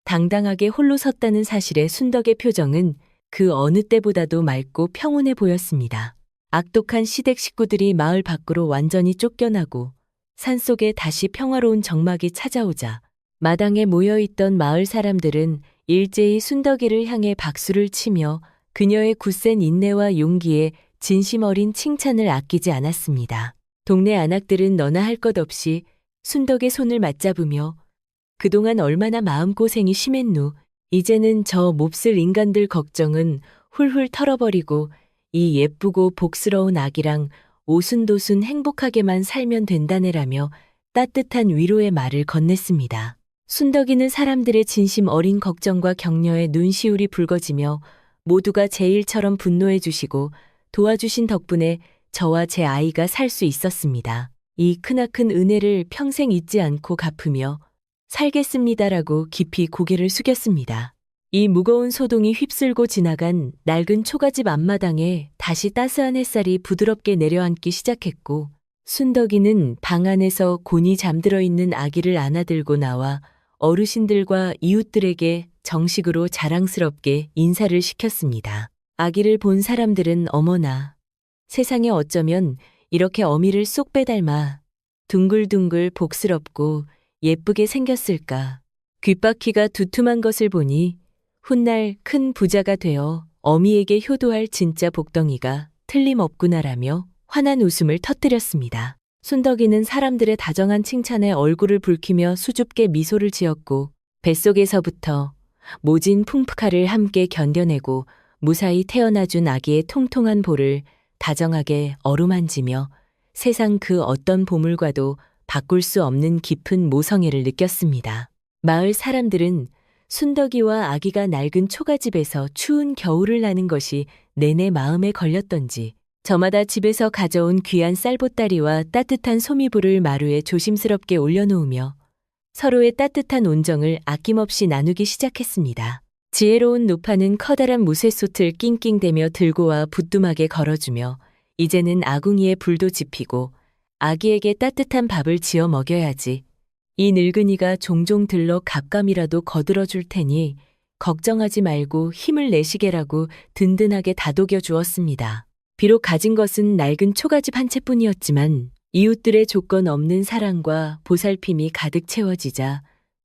당당하게 홀로 섰다는 사실에 순덕의 표정은 그 어느 때보다도 맑고 평온해 보였습니다. 악독한 시댁 식구들이 마을 밖으로 완전히 쫓겨나고 산속에 다시 평화로운 정막이 찾아오자 마당에 모여있던 마을 사람들은 일제히 순덕이를 향해 박수를 치며 그녀의 굳센 인내와 용기에 진심 어린 칭찬을 아끼지 않았습니다. 동네 안악들은 너나 할 것 없이 순덕의 손을 맞잡으며 그동안 얼마나 마음고생이 심했누. 이제는 저 몹쓸 인간들 걱정은 훌훌 털어버리고 이 예쁘고 복스러운 아기랑 오순도순 행복하게만 살면 된다네라며 따뜻한 위로의 말을 건넸습니다. 순덕이는 사람들의 진심 어린 걱정과 격려에 눈시울이 붉어지며 모두가 제 일처럼 분노해 주시고 도와주신 덕분에 저와 제 아이가 살 수 있었습니다. 이 크나큰 은혜를 평생 잊지 않고 갚으며 살겠습니다라고 깊이 고개를 숙였습니다. 이 무거운 소동이 휩쓸고 지나간 낡은 초가집 앞마당에 다시 따스한 햇살이 부드럽게 내려앉기 시작했고 순덕이는 방 안에서 곤히 잠들어 있는 아기를 안아들고 나와 어르신들과 이웃들에게 정식으로 자랑스럽게 인사를 시켰습니다. 아기를 본 사람들은 어머나 세상에 어쩌면 이렇게 어미를 쏙 빼닮아 둥글둥글 복스럽고 예쁘게 생겼을까. 귓바퀴가 두툼한 것을 보니 훗날 큰 부자가 되어 어미에게 효도할 진짜 복덩이가 틀림없구나라며 환한 웃음을 터뜨렸습니다. 순덕이는 사람들의 다정한 칭찬에 얼굴을 붉히며 수줍게 미소를 지었고 뱃속에서부터 모진 풍파를 함께 견뎌내고 무사히 태어나준 아기의 통통한 볼을 다정하게 어루만지며 세상 그 어떤 보물과도 바꿀 수 없는 깊은 모성애를 느꼈습니다. 마을 사람들은 순덕이와 아기가 낡은 초가집에서 추운 겨울을 나는 것이 내내 마음에 걸렸던지 저마다 집에서 가져온 귀한 쌀보따리와 따뜻한 소미불을 마루에 조심스럽게 올려놓으며 서로의 따뜻한 온정을 아낌없이 나누기 시작했습니다. 지혜로운 노파는 커다란 무쇠솥을 낑낑대며 들고 와 부뚜막에 걸어주며 이제는 아궁이에 불도 지피고 아기에게 따뜻한 밥을 지어 먹여야지. 이 늙은이가 종종 들러 갑감이라도 거들어 줄 테니 걱정하지 말고 힘을 내시게라고 든든하게 다독여 주었습니다. 비록 가진 것은 낡은 초가집 한 채뿐이었지만 이웃들의 조건 없는 사랑과 보살핌이 가득 채워지자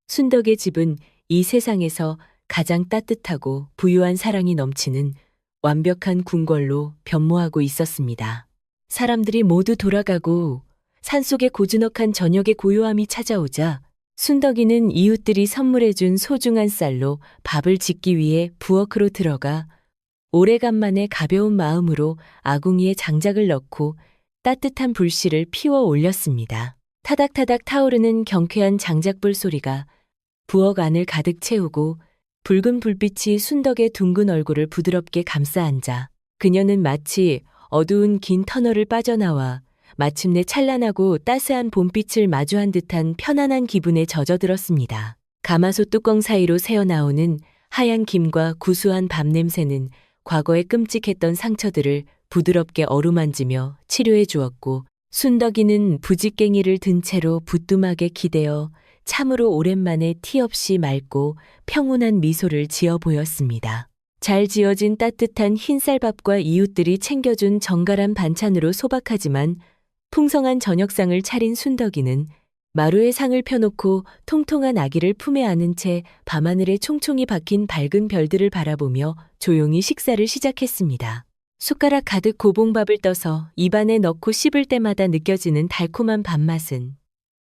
순덕의 집은 이 세상에서 가장 따뜻하고 부유한 사랑이 넘치는 완벽한 궁궐로 변모하고 있었습니다. 사람들이 모두 돌아가고 산속의 고즈넉한 저녁의 고요함이 찾아오자 순덕이는 이웃들이 선물해준 소중한 쌀로 밥을 짓기 위해 부엌으로 들어가 오래간만에 가벼운 마음으로 아궁이에 장작을 넣고 따뜻한 불씨를 피워 올렸습니다. 타닥타닥 타오르는 경쾌한 장작불 소리가 부엌 안을 가득 채우고 붉은 불빛이 순덕의 둥근 얼굴을 부드럽게 감싸 앉아 그녀는 마치 어두운 긴 터널을 빠져나와 마침내 찬란하고 따스한 봄빛을 마주한 듯한 편안한 기분에 젖어들었습니다. 가마솥 뚜껑 사이로 새어나오는 하얀 김과 구수한 밥 냄새는 과거에 끔찍했던 상처들을 부드럽게 어루만지며 치료해 주었고 순덕이는 부직갱이를 든 채로 부뚜막에 기대어 참으로 오랜만에 티 없이 맑고 평온한 미소를 지어 보였습니다. 잘 지어진 따뜻한 흰쌀밥과 이웃들이 챙겨준 정갈한 반찬으로 소박하지만 풍성한 저녁상을 차린 순덕이는 마루에 상을 펴놓고 통통한 아기를 품에 안은 채 밤하늘에 총총히 박힌 밝은 별들을 바라보며 조용히 식사를 시작했습니다. 숟가락 가득 고봉밥을 떠서 입안에 넣고 씹을 때마다 느껴지는 달콤한 밥맛은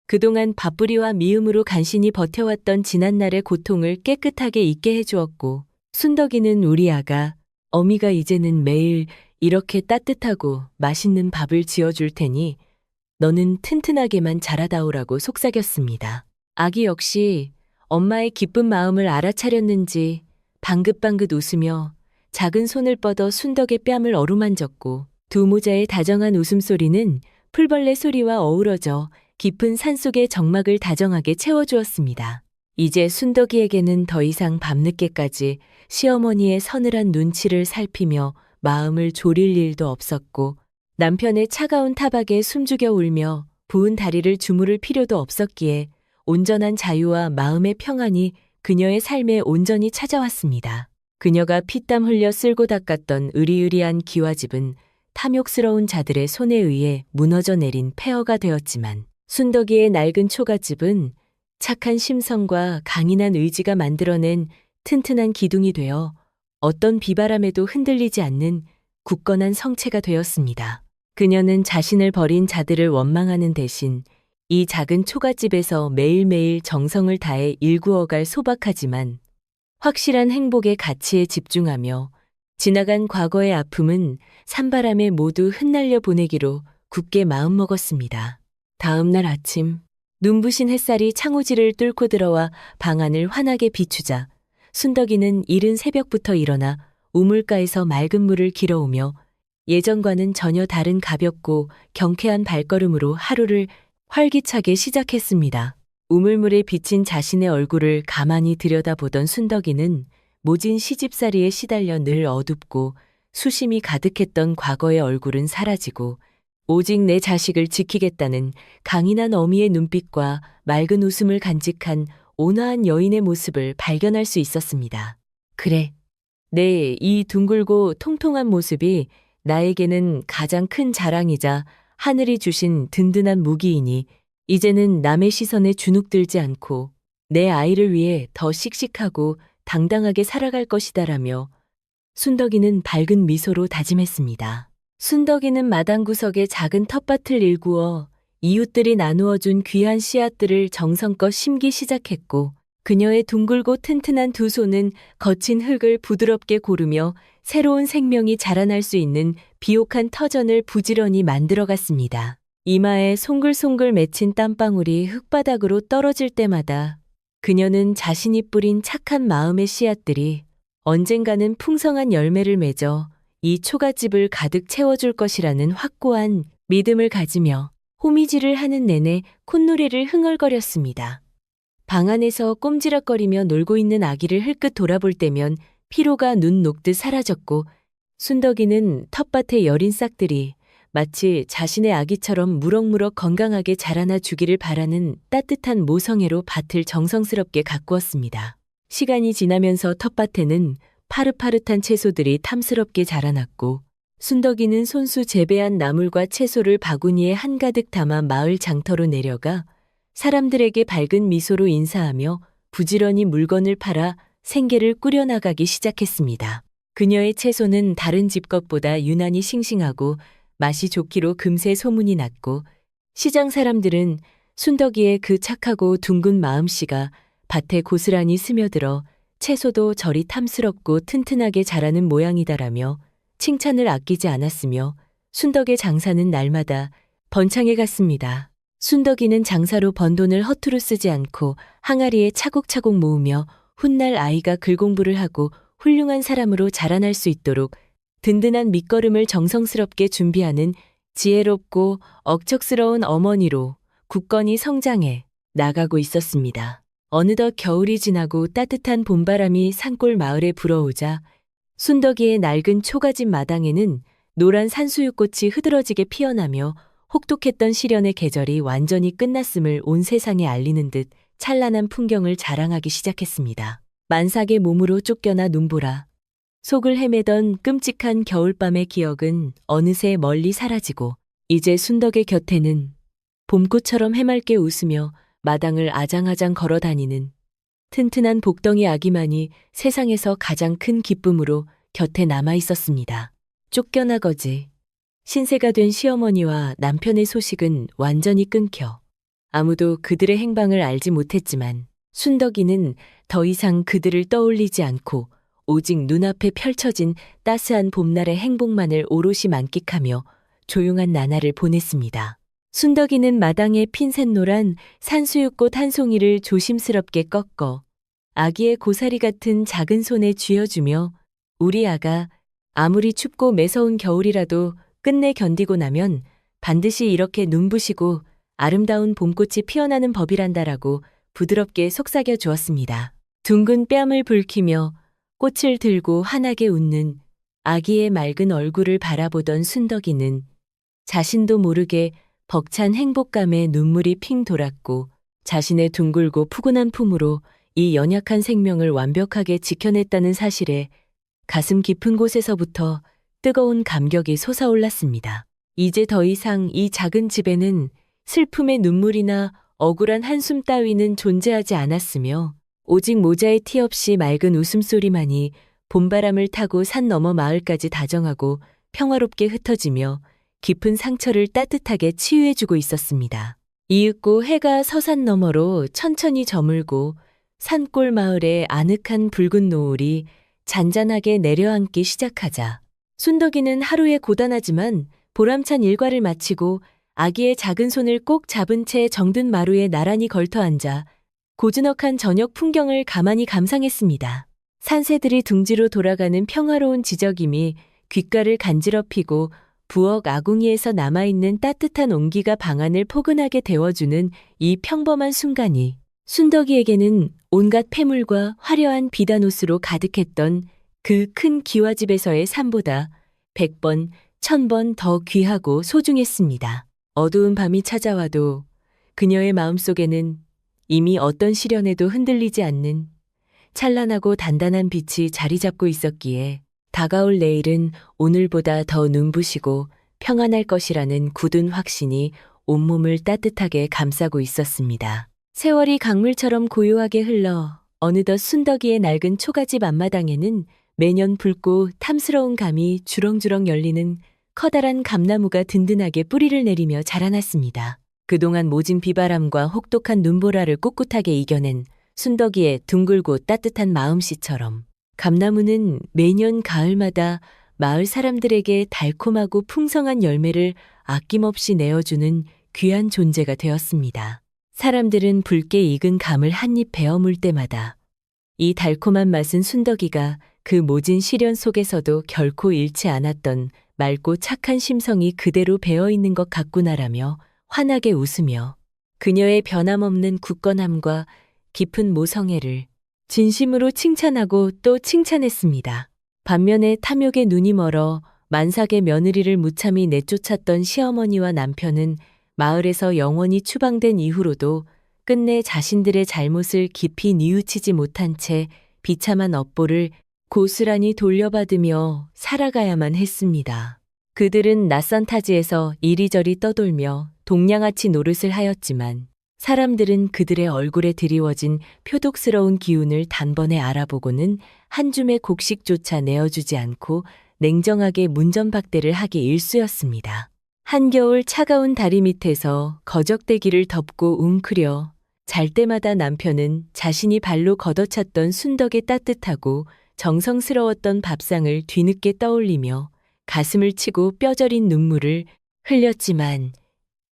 그동안 밥부리와 미음으로 간신히 버텨왔던 지난날의 고통을 깨끗하게 잊게 해주었고 순덕이는 우리 아가, 어미가 이제는 매일 이렇게 따뜻하고 맛있는 밥을 지어줄 테니 너는 튼튼하게만 자라다오라고 속삭였습니다. 아기 역시 엄마의 기쁜 마음을 알아차렸는지 방긋방긋 웃으며 작은 손을 뻗어 순덕의 뺨을 어루만졌고 두 모자의 다정한 웃음소리는 풀벌레 소리와 어우러져 깊은 산속의 정막을 다정하게 채워주었습니다. 이제 순덕이에게는 더 이상 밤늦게까지 시어머니의 서늘한 눈치를 살피며 마음을 졸일 일도 없었고 남편의 차가운 타박에 숨죽여 울며 부은 다리를 주무를 필요도 없었기에 온전한 자유와 마음의 평안이 그녀의 삶에 온전히 찾아왔습니다. 그녀가 피땀 흘려 쓸고 닦았던 으리으리한 기와집은 탐욕스러운 자들의 손에 의해 무너져 내린 폐허가 되었지만 순덕이의 낡은 초가집은 착한 심성과 강인한 의지가 만들어낸 튼튼한 기둥이 되어 어떤 비바람에도 흔들리지 않는 굳건한 성체가 되었습니다. 그녀는 자신을 버린 자들을 원망하는 대신 이 작은 초가집에서 매일매일 정성을 다해 일구어갈 소박하지만 확실한 행복의 가치에 집중하며 지나간 과거의 아픔은 산바람에 모두 흩날려 보내기로 굳게 마음먹었습니다. 다음 날 아침 눈부신 햇살이 창호지를 뚫고 들어와 방 안을 환하게 비추자 순덕이는 이른 새벽부터 일어나 우물가에서 맑은 물을 길어오며 예전과는 전혀 다른 가볍고 경쾌한 발걸음으로 하루를 활기차게 시작했습니다. 우물물에 비친 자신의 얼굴을 가만히 들여다보던 순덕이는 모진 시집살이에 시달려 늘 어둡고 수심이 가득했던 과거의 얼굴은 사라지고 오직 내 자식을 지키겠다는 강인한 어미의 눈빛과 맑은 웃음을 간직한 온화한 여인의 모습을 발견할 수 있었습니다. 그래, 내 이 둥글고 통통한 모습이 나에게는 가장 큰 자랑이자 하늘이 주신 든든한 무기이니 이제는 남의 시선에 주눅들지 않고 내 아이를 위해 더 씩씩하고 당당하게 살아갈 것이다라며 순덕이는 밝은 미소로 다짐했습니다. 순덕이는 마당 구석에 작은 텃밭을 일구어 이웃들이 나누어준 귀한 씨앗들을 정성껏 심기 시작했고 그녀의 둥글고 튼튼한 두 손은 거친 흙을 부드럽게 고르며 새로운 생명이 자라날 수 있는 비옥한 터전을 부지런히 만들어갔습니다. 이마에 송글송글 맺힌 땀방울이 흙바닥으로 떨어질 때마다 그녀는 자신이 뿌린 착한 마음의 씨앗들이 언젠가는 풍성한 열매를 맺어 이 초가집을 가득 채워줄 것이라는 확고한 믿음을 가지며 호미질을 하는 내내 콧노래를 흥얼거렸습니다. 방 안에서 꼼지락거리며 놀고 있는 아기를 흘끗 돌아볼 때면 피로가 눈 녹듯 사라졌고 순덕이는 텃밭의 여린 싹들이 마치 자신의 아기처럼 무럭무럭 건강하게 자라나 주기를 바라는 따뜻한 모성애로 밭을 정성스럽게 가꾸었습니다. 시간이 지나면서 텃밭에는 파릇파릇한 채소들이 탐스럽게 자라났고 순덕이는 손수 재배한 나물과 채소를 바구니에 한가득 담아 마을 장터로 내려가 사람들에게 밝은 미소로 인사하며 부지런히 물건을 팔아 생계를 꾸려나가기 시작했습니다. 그녀의 채소는 다른 집 것보다 유난히 싱싱하고 맛이 좋기로 금세 소문이 났고 시장 사람들은 순덕이의 그 착하고 둥근 마음씨가 밭에 고스란히 스며들어 채소도 저리 탐스럽고 튼튼하게 자라는 모양이다라며 칭찬을 아끼지 않았으며 순덕의 장사는 날마다 번창해 갔습니다. 순덕이는 장사로 번 돈을 허투루 쓰지 않고 항아리에 차곡차곡 모으며 훗날 아이가 글공부를 하고 훌륭한 사람으로 자라날 수 있도록 든든한 밑거름을 정성스럽게 준비하는 지혜롭고 억척스러운 어머니로 굳건히 성장해 나가고 있었습니다. 어느덧 겨울이 지나고 따뜻한 봄바람이 산골 마을에 불어오자 순덕이의 낡은 초가집 마당에는 노란 산수유꽃이 흐드러지게 피어나며 혹독했던 시련의 계절이 완전히 끝났음을 온 세상에 알리는 듯 찬란한 풍경을 자랑하기 시작했습니다. 만삭의 몸으로 쫓겨나 눈보라 속을 헤매던 끔찍한 겨울밤의 기억은 어느새 멀리 사라지고 이제 순덕의 곁에는 봄꽃처럼 해맑게 웃으며 마당을 아장아장 걸어다니는 튼튼한 복덩이 아기만이 세상에서 가장 큰 기쁨으로 곁에 남아 있었습니다. 쫓겨나거지 신세가 된 시어머니와 남편의 소식은 완전히 끊겨 아무도 그들의 행방을 알지 못했지만 순덕이는 더 이상 그들을 떠올리지 않고 오직 눈앞에 펼쳐진 따스한 봄날의 행복만을 오롯이 만끽하며 조용한 나날을 보냈습니다. 순덕이는 마당에 핀 샛노란 산수유꽃 한 송이를 조심스럽게 꺾어 아기의 고사리 같은 작은 손에 쥐어주며 우리 아가 아무리 춥고 매서운 겨울이라도 끝내 견디고 나면 반드시 이렇게 눈부시고 아름다운 봄꽃이 피어나는 법이란다라고 부드럽게 속삭여 주었습니다. 둥근 뺨을 붉히며 꽃을 들고 환하게 웃는 아기의 맑은 얼굴을 바라보던 순덕이는 자신도 모르게 벅찬 행복감에 눈물이 핑 돌았고 자신의 둥글고 푸근한 품으로 이 연약한 생명을 완벽하게 지켜냈다는 사실에 가슴 깊은 곳에서부터 뜨거운 감격이 솟아올랐습니다. 이제 더 이상 이 작은 집에는 슬픔의 눈물이나 억울한 한숨 따위는 존재하지 않았으며 오직 모자의 티 없이 맑은 웃음소리만이 봄바람을 타고 산 너머 마을까지 다정하고 평화롭게 흩어지며 깊은 상처를 따뜻하게 치유해주고 있었습니다. 이윽고 해가 서산 너머로 천천히 저물고 산골 마을의 아늑한 붉은 노을이 잔잔하게 내려앉기 시작하자 순덕이는 하루에 고단하지만 보람찬 일과를 마치고 아기의 작은 손을 꼭 잡은 채 정든 마루에 나란히 걸터앉아 고즈넉한 저녁 풍경을 가만히 감상했습니다. 산새들이 둥지로 돌아가는 평화로운 지저김이 귓가를 간지럽히고 부엌 아궁이에서 남아있는 따뜻한 온기가 방안을 포근하게 데워주는 이 평범한 순간이 순덕이에게는 온갖 폐물과 화려한 비단옷으로 가득했던 그 큰 기와집에서의 삶보다 100번, 1000번 더 귀하고 소중했습니다. 어두운 밤이 찾아와도 그녀의 마음속에는 이미 어떤 시련에도 흔들리지 않는 찬란하고 단단한 빛이 자리 잡고 있었기에 다가올 내일은 오늘보다 더 눈부시고 평안할 것이라는 굳은 확신이 온몸을 따뜻하게 감싸고 있었습니다. 세월이 강물처럼 고요하게 흘러 어느덧 순덕이의 낡은 초가집 앞마당에는 매년 붉고 탐스러운 감이 주렁주렁 열리는 커다란 감나무가 든든하게 뿌리를 내리며 자라났습니다. 그동안 모진 비바람과 혹독한 눈보라를 꿋꿋하게 이겨낸 순덕이의 둥글고 따뜻한 마음씨처럼 감나무는 매년 가을마다 마을 사람들에게 달콤하고 풍성한 열매를 아낌없이 내어주는 귀한 존재가 되었습니다. 사람들은 붉게 익은 감을 한 입 베어 물 때마다 이 달콤한 맛은 순덕이가 그 모진 시련 속에서도 결코 잃지 않았던 맑고 착한 심성이 그대로 배어 있는 것 같구나라며 환하게 웃으며 그녀의 변함없는 굳건함과 깊은 모성애를 진심으로 칭찬하고 또 칭찬했습니다. 반면에 탐욕에 눈이 멀어 만삭의 며느리를 무참히 내쫓았던 시어머니와 남편은 마을에서 영원히 추방된 이후로도 끝내 자신들의 잘못을 깊이 뉘우치지 못한 채 비참한 업보를 고스란히 돌려받으며 살아가야만 했습니다. 그들은 낯선 타지에서 이리저리 떠돌며 동냥아치 노릇을 하였지만 사람들은 그들의 얼굴에 드리워진 표독스러운 기운을 단번에 알아보고는 한 줌의 곡식조차 내어주지 않고 냉정하게 문전박대를 하기 일쑤였습니다. 한겨울 차가운 다리 밑에서 거적대기를 덮고 웅크려 잘 때마다 남편은 자신이 발로 걷어찼던 순덕의 따뜻하고 정성스러웠던 밥상을 뒤늦게 떠올리며 가슴을 치고 뼈저린 눈물을 흘렸지만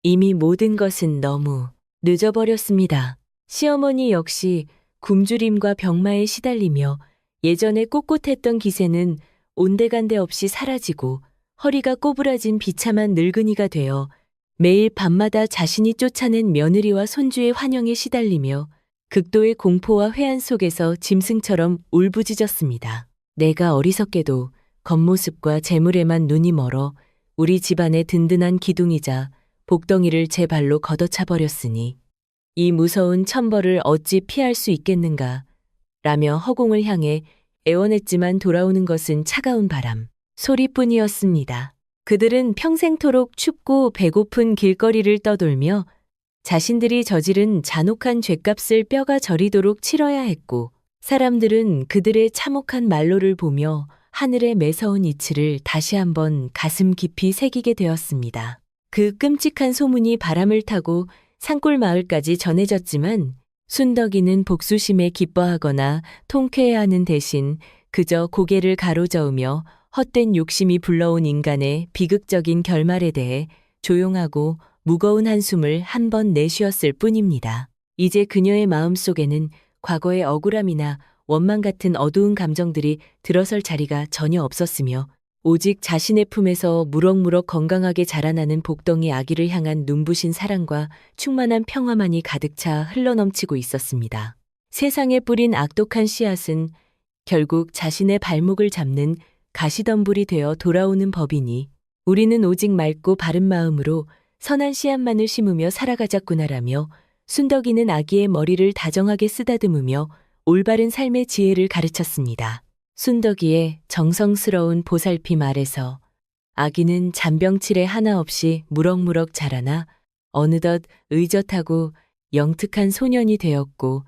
이미 모든 것은 너무 늦어버렸습니다. 시어머니 역시 굶주림과 병마에 시달리며 예전에 꼿꼿했던 기세는 온데간데 없이 사라지고 허리가 꼬부라진 비참한 늙은이가 되어 매일 밤마다 자신이 쫓아낸 며느리와 손주의 환영에 시달리며 극도의 공포와 회한 속에서 짐승처럼 울부짖었습니다. 내가 어리석게도 겉모습과 재물에만 눈이 멀어 우리 집안의 든든한 기둥이자 복덩이를 제 발로 걷어차버렸으니 이 무서운 천벌을 어찌 피할 수 있겠는가 라며 허공을 향해 애원했지만 돌아오는 것은 차가운 바람 소리뿐이었습니다. 그들은 평생토록 춥고 배고픈 길거리를 떠돌며 자신들이 저지른 잔혹한 죗값을 뼈가 저리도록 치러야 했고 사람들은 그들의 참혹한 말로를 보며 하늘의 매서운 이치를 다시 한번 가슴 깊이 새기게 되었습니다. 그 끔찍한 소문이 바람을 타고 산골 마을까지 전해졌지만 순덕이는 복수심에 기뻐하거나 통쾌해하는 대신 그저 고개를 가로저으며 헛된 욕심이 불러온 인간의 비극적인 결말에 대해 조용하고 무거운 한숨을 한 번 내쉬었을 뿐입니다. 이제 그녀의 마음속에는 과거의 억울함이나 원망 같은 어두운 감정들이 들어설 자리가 전혀 없었으며 오직 자신의 품에서 무럭무럭 건강하게 자라나는 복덩이 아기를 향한 눈부신 사랑과 충만한 평화만이 가득 차 흘러넘치고 있었습니다. 세상에 뿌린 악독한 씨앗은 결국 자신의 발목을 잡는 가시덤불이 되어 돌아오는 법이니 우리는 오직 맑고 바른 마음으로 선한 씨앗만을 심으며 살아가자꾸나라며 순덕이는 아기의 머리를 다정하게 쓰다듬으며 올바른 삶의 지혜를 가르쳤습니다. 순덕이의 정성스러운 보살핌 아래서 아기는 잔병치레 하나 없이 무럭무럭 자라나 어느덧 의젓하고 영특한 소년이 되었고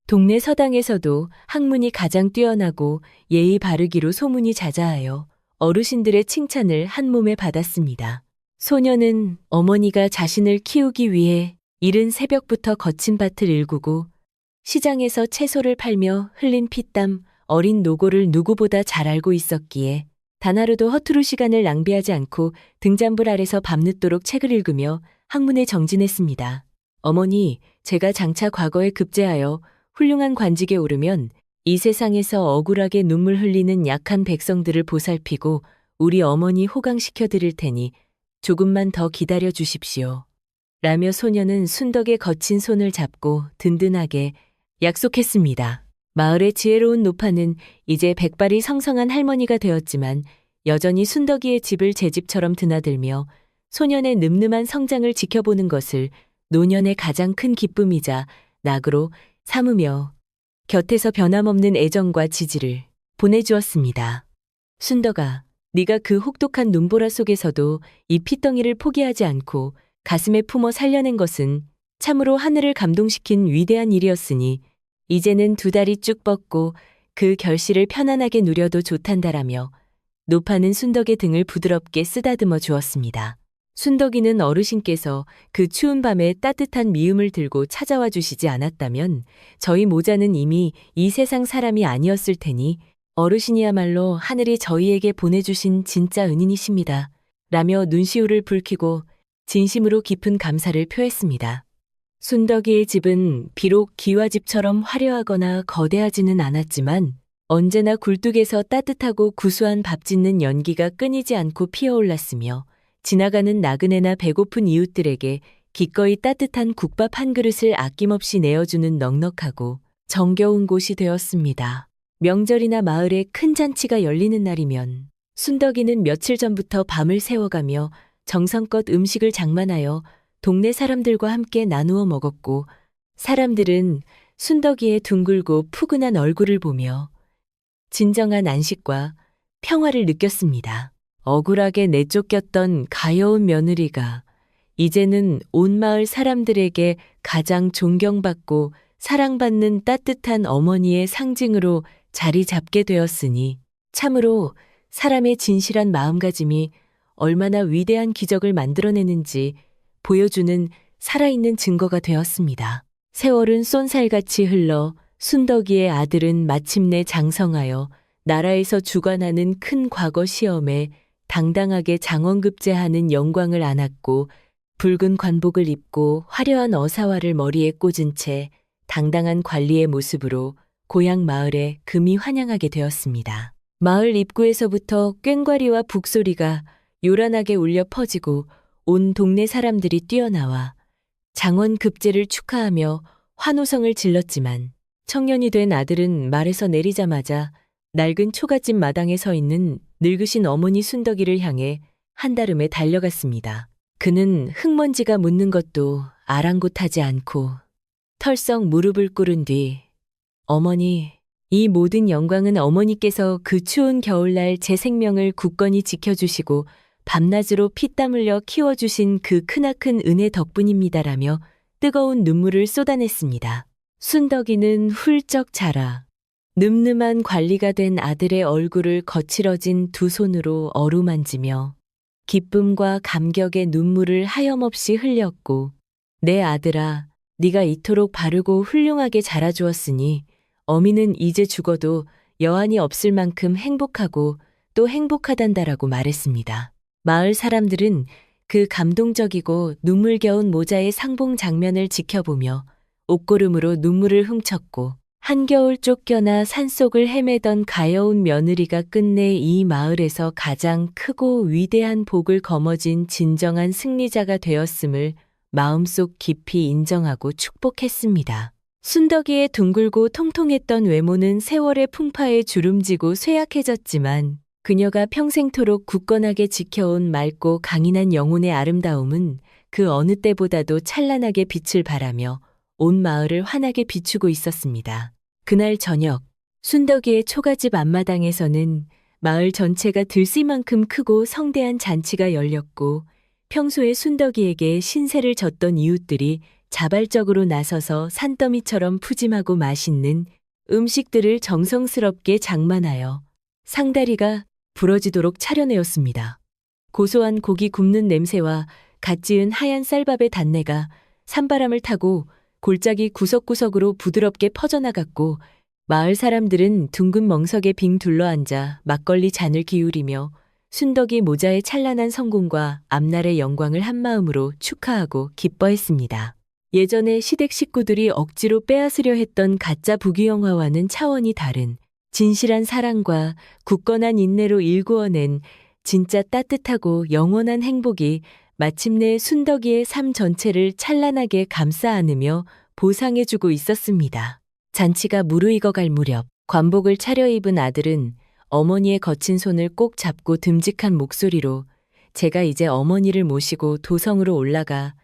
동네 서당에서도 학문이 가장 뛰어나고 예의 바르기로 소문이 자자하여 어르신들의 칭찬을 한 몸에 받았습니다. 소녀는 어머니가 자신을 키우기 위해 이른 새벽부터 거친 밭을 일구고 시장에서 채소를 팔며 흘린 피땀, 어린 노고를 누구보다 잘 알고 있었기에 단 하루도 허투루 시간을 낭비하지 않고 등잔불 아래서 밤늦도록 책을 읽으며 학문에 정진했습니다. 어머니, 제가 장차 과거에 급제하여 훌륭한 관직에 오르면 이 세상에서 억울하게 눈물 흘리는 약한 백성들을 보살피고 우리 어머니 호강시켜 드릴 테니 조금만 더 기다려 주십시오. 라며 소녀는 순덕의 거친 손을 잡고 든든하게 약속했습니다. 마을의 지혜로운 노파는 이제 백발이 성성한 할머니가 되었지만 여전히 순덕이의 집을 제 집처럼 드나들며 소년의 늠름한 성장을 지켜보는 것을 노년의 가장 큰 기쁨이자 낙으로 삼으며 곁에서 변함없는 애정과 지지를 보내주었습니다. 순덕아, 네가 그 혹독한 눈보라 속에서도 이 피덩이를 포기하지 않고 가슴에 품어 살려낸 것은 참으로 하늘을 감동시킨 위대한 일이었으니 이제는 두 다리 쭉 뻗고 그 결실을 편안하게 누려도 좋단다라며 노파는 순덕의 등을 부드럽게 쓰다듬어 주었습니다. 순덕이는 어르신께서 그 추운 밤에 따뜻한 미음을 들고 찾아와 주시지 않았다면 저희 모자는 이미 이 세상 사람이 아니었을 테니 어르신이야말로 하늘이 저희에게 보내주신 진짜 은인이십니다. 라며 눈시울을 붉히고 진심으로 깊은 감사를 표했습니다. 순덕이의 집은 비록 기와집처럼 화려하거나 거대하지는 않았지만 언제나 굴뚝에서 따뜻하고 구수한 밥 짓는 연기가 끊이지 않고 피어올랐으며 지나가는 나그네나 배고픈 이웃들에게 기꺼이 따뜻한 국밥 한 그릇을 아낌없이 내어주는 넉넉하고 정겨운 곳이 되었습니다. 명절이나 마을에 큰 잔치가 열리는 날이면 순덕이는 며칠 전부터 밤을 새워가며 정성껏 음식을 장만하여 동네 사람들과 함께 나누어 먹었고 사람들은 순덕이의 둥글고 푸근한 얼굴을 보며 진정한 안식과 평화를 느꼈습니다. 억울하게 내쫓겼던 가여운 며느리가 이제는 온 마을 사람들에게 가장 존경받고 사랑받는 따뜻한 어머니의 상징으로 자리 잡게 되었으니 참으로 사람의 진실한 마음가짐이 얼마나 위대한 기적을 만들어내는지 보여주는 살아있는 증거가 되었습니다. 세월은 쏜살같이 흘러 순덕이의 아들은 마침내 장성하여 나라에서 주관하는 큰 과거 시험에 당당하게 장원급제하는 영광을 안았고 붉은 관복을 입고 화려한 어사화를 머리에 꽂은 채 당당한 관리의 모습으로 고향 마을에 금이 환영하게 되었습니다. 마을 입구에서부터 꽹과리와 북소리가 요란하게 울려 퍼지고 온 동네 사람들이 뛰어나와 장원급제를 축하하며 환호성을 질렀지만 청년이 된 아들은 말에서 내리자마자 낡은 초가집 마당에 서 있는 늙으신 어머니 순덕이를 향해 한달음에 달려갔습니다. 그는 흙먼지가 묻는 것도 아랑곳하지 않고 털썩 무릎을 꿇은 뒤 어머니, 이 모든 영광은 어머니께서 그 추운 겨울날 제 생명을 굳건히 지켜주시고 밤낮으로 피땀 흘려 키워주신 그 크나큰 은혜 덕분입니다라며 뜨거운 눈물을 쏟아냈습니다. 순덕이는 훌쩍 자라 늠름한 관리가 된 아들의 얼굴을 거칠어진 두 손으로 어루만지며 기쁨과 감격의 눈물을 하염없이 흘렸고 내 아들아, 네가 이토록 바르고 훌륭하게 자라주었으니 어미는 이제 죽어도 여한이 없을 만큼 행복하고 또 행복하단다라고 말했습니다. 마을 사람들은 그 감동적이고 눈물겨운 모자의 상봉 장면을 지켜보며 옷고름으로 눈물을 훔쳤고 한겨울 쫓겨나 산속을 헤매던 가여운 며느리가 끝내 이 마을에서 가장 크고 위대한 복을 거머쥔 진정한 승리자가 되었음을 마음속 깊이 인정하고 축복했습니다. 순덕이의 둥글고 통통했던 외모는 세월의 풍파에 주름지고 쇠약해졌지만 그녀가 평생토록 굳건하게 지켜온 맑고 강인한 영혼의 아름다움은 그 어느 때보다도 찬란하게 빛을 발하며 온 마을을 환하게 비추고 있었습니다. 그날 저녁, 순덕이의 초가집 앞마당에서는 마을 전체가 들씨만큼 크고 성대한 잔치가 열렸고 평소에 순덕이에게 신세를 졌던 이웃들이 자발적으로 나서서 산더미처럼 푸짐하고 맛있는 음식들을 정성스럽게 장만하여 상다리가 부러지도록 차려내었습니다. 고소한 고기 굽는 냄새와 갓 지은 하얀 쌀밥의 단내가 산바람을 타고 골짜기 구석구석으로 부드럽게 퍼져나갔고 마을 사람들은 둥근 멍석에 빙 둘러앉아 막걸리 잔을 기울이며 순덕이 모자의 찬란한 성공과 앞날의 영광을 한마음으로 축하하고 기뻐했습니다. 예전에 시댁 식구들이 억지로 빼앗으려 했던 가짜 부귀영화와는 차원이 다른 진실한 사랑과 굳건한 인내로 일구어낸 진짜 따뜻하고 영원한 행복이 마침내 순덕이의 삶 전체를 찬란하게 감싸 안으며 보상해주고 있었습니다. 잔치가 무르익어갈 무렵 관복을 차려입은 아들은 어머니의 거친 손을 꼭 잡고 듬직한 목소리로 제가 이제 어머니를 모시고 도성으로 올라가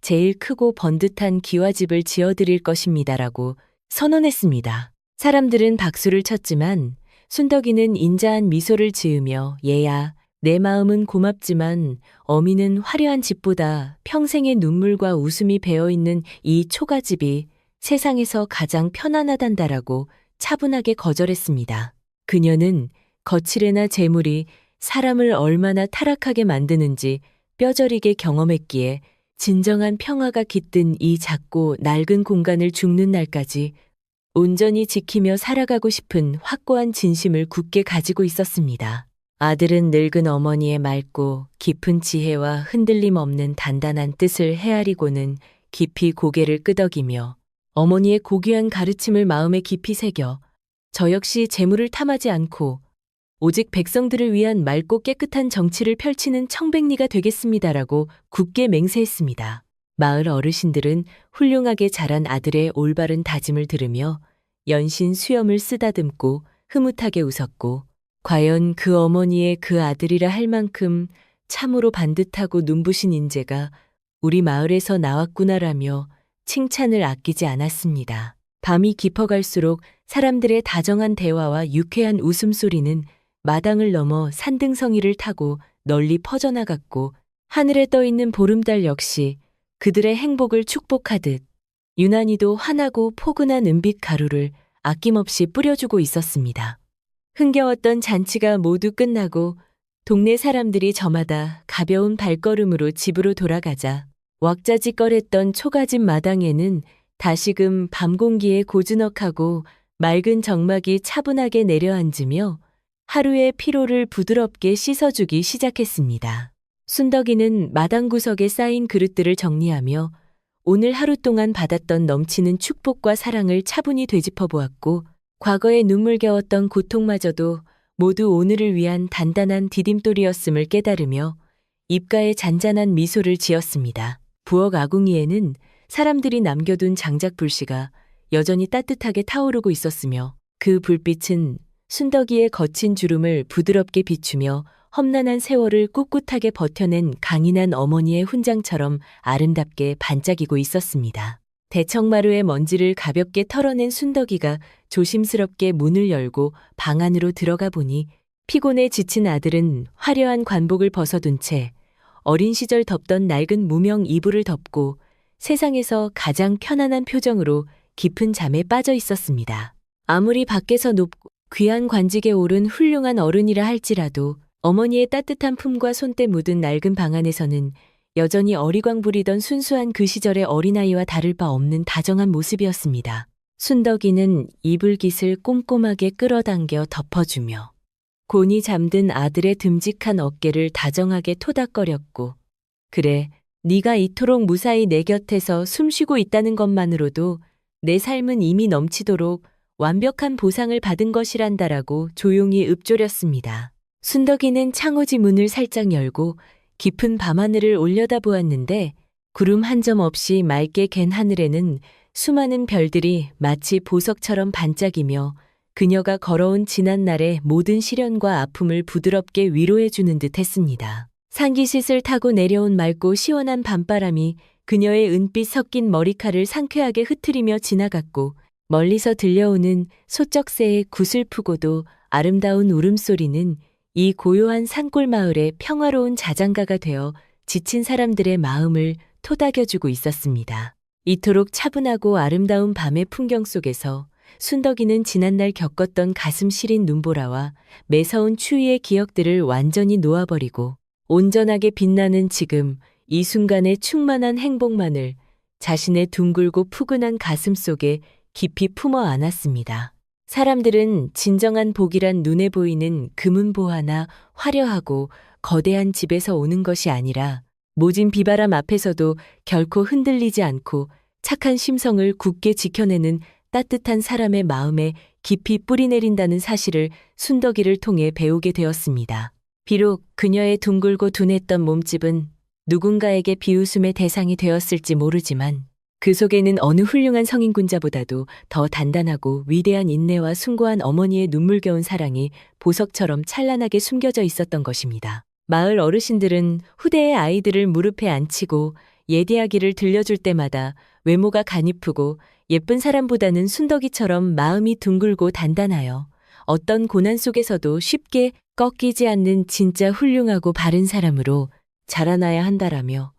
제일 크고 번듯한 기와집을 지어드릴 것입니다라고 선언했습니다. 사람들은 박수를 쳤지만 순덕이는 인자한 미소를 지으며 얘야, 내 마음은 고맙지만 어미는 화려한 집보다 평생의 눈물과 웃음이 배어있는 이 초가집이 세상에서 가장 편안하단다라고 차분하게 거절했습니다. 그녀는 거칠애나 재물이 사람을 얼마나 타락하게 만드는지 뼈저리게 경험했기에 진정한 평화가 깃든 이 작고 낡은 공간을 죽는 날까지 온전히 지키며 살아가고 싶은 확고한 진심을 굳게 가지고 있었습니다. 아들은 늙은 어머니의 맑고 깊은 지혜와 흔들림 없는 단단한 뜻을 헤아리고는 깊이 고개를 끄덕이며 어머니의 고귀한 가르침을 마음에 깊이 새겨 저 역시 재물을 탐하지 않고 오직 백성들을 위한 맑고 깨끗한 정치를 펼치는 청백리가 되겠습니다라고 굳게 맹세했습니다. 마을 어르신들은 훌륭하게 자란 아들의 올바른 다짐을 들으며 연신 수염을 쓰다듬고 흐뭇하게 웃었고 과연 그 어머니의 그 아들이라 할 만큼 참으로 반듯하고 눈부신 인재가 우리 마을에서 나왔구나라며 칭찬을 아끼지 않았습니다. 밤이 깊어갈수록 사람들의 다정한 대화와 유쾌한 웃음소리는 마당을 넘어 산등성이를 타고 널리 퍼져나갔고 하늘에 떠있는 보름달 역시 그들의 행복을 축복하듯 유난히도 환하고 포근한 은빛 가루를 아낌없이 뿌려주고 있었습니다. 흥겨웠던 잔치가 모두 끝나고 동네 사람들이 저마다 가벼운 발걸음으로 집으로 돌아가자 왁자지껄했던 초가집 마당에는 다시금 밤 공기에 고즈넉하고 맑은 정막이 차분하게 내려앉으며 하루의 피로를 부드럽게 씻어주기 시작했습니다. 순덕이는 마당 구석에 쌓인 그릇들을 정리하며 오늘 하루 동안 받았던 넘치는 축복과 사랑을 차분히 되짚어 보았고 과거에 눈물겨웠던 고통마저도 모두 오늘을 위한 단단한 디딤돌이었음을 깨달으며 입가에 잔잔한 미소를 지었습니다. 부엌 아궁이에는 사람들이 남겨둔 장작 불씨가 여전히 따뜻하게 타오르고 있었으며 그 불빛은 순덕이의 거친 주름을 부드럽게 비추며 험난한 세월을 꿋꿋하게 버텨낸 강인한 어머니의 훈장처럼 아름답게 반짝이고 있었습니다. 대청마루의 먼지를 가볍게 털어낸 순덕이가 조심스럽게 문을 열고 방 안으로 들어가 보니 피곤에 지친 아들은 화려한 관복을 벗어둔 채 어린 시절 덮던 낡은 무명 이불을 덮고 세상에서 가장 편안한 표정으로 깊은 잠에 빠져 있었습니다. 아무리 밖에서 높고 귀한 관직에 오른 훌륭한 어른이라 할지라도 어머니의 따뜻한 품과 손때 묻은 낡은 방 안에서는 여전히 어리광 부리던 순수한 그 시절의 어린아이와 다를 바 없는 다정한 모습이었습니다. 순덕이는 이불깃을 꼼꼼하게 끌어당겨 덮어주며 곤히 잠든 아들의 듬직한 어깨를 다정하게 토닥거렸고 그래, 네가 이토록 무사히 내 곁에서 숨쉬고 있다는 것만으로도 내 삶은 이미 넘치도록 완벽한 보상을 받은 것이란다라고 조용히 읊조렸습니다. 순덕이는 창호지 문을 살짝 열고 깊은 밤하늘을 올려다보았는데 구름 한 점 없이 맑게 갠 하늘에는 수많은 별들이 마치 보석처럼 반짝이며 그녀가 걸어온 지난날의 모든 시련과 아픔을 부드럽게 위로해주는 듯 했습니다. 상기싯을 타고 내려온 맑고 시원한 밤바람이 그녀의 은빛 섞인 머리칼을 상쾌하게 흐트리며 지나갔고 멀리서 들려오는 소쩍새의 구슬프고도 아름다운 울음소리는 이 고요한 산골 마을의 평화로운 자장가가 되어 지친 사람들의 마음을 토닥여주고 있었습니다. 이토록 차분하고 아름다운 밤의 풍경 속에서 순덕이는 지난날 겪었던 가슴 시린 눈보라와 매서운 추위의 기억들을 완전히 놓아버리고 온전하게 빛나는 지금 이 순간의 충만한 행복만을 자신의 둥글고 푸근한 가슴 속에 깊이 품어 안았습니다. 사람들은 진정한 복이란 눈에 보이는 금은보 하나 화려하고 거대한 집에서 오는 것이 아니라 모진 비바람 앞에서도 결코 흔들리지 않고 착한 심성을 굳게 지켜내는 따뜻한 사람의 마음에 깊이 뿌리내린다는 사실을 순덕이를 통해 배우게 되었습니다. 비록 그녀의 둥글고 둔했던 몸집은 누군가에게 비웃음의 대상이 되었을지 모르지만 그 속에는 어느 훌륭한 성인군자보다도 더 단단하고 위대한 인내와 숭고한 어머니의 눈물겨운 사랑이 보석처럼 찬란하게 숨겨져 있었던 것입니다. 마을 어르신들은 후대의 아이들을 무릎에 앉히고 예디야기를 들려줄 때마다 외모가 가냘프고 예쁜 사람보다는 순덕이처럼 마음이 둥글고 단단하여 어떤 고난 속에서도 쉽게 꺾이지 않는 진짜 훌륭하고 바른 사람으로 자라나야 한다라며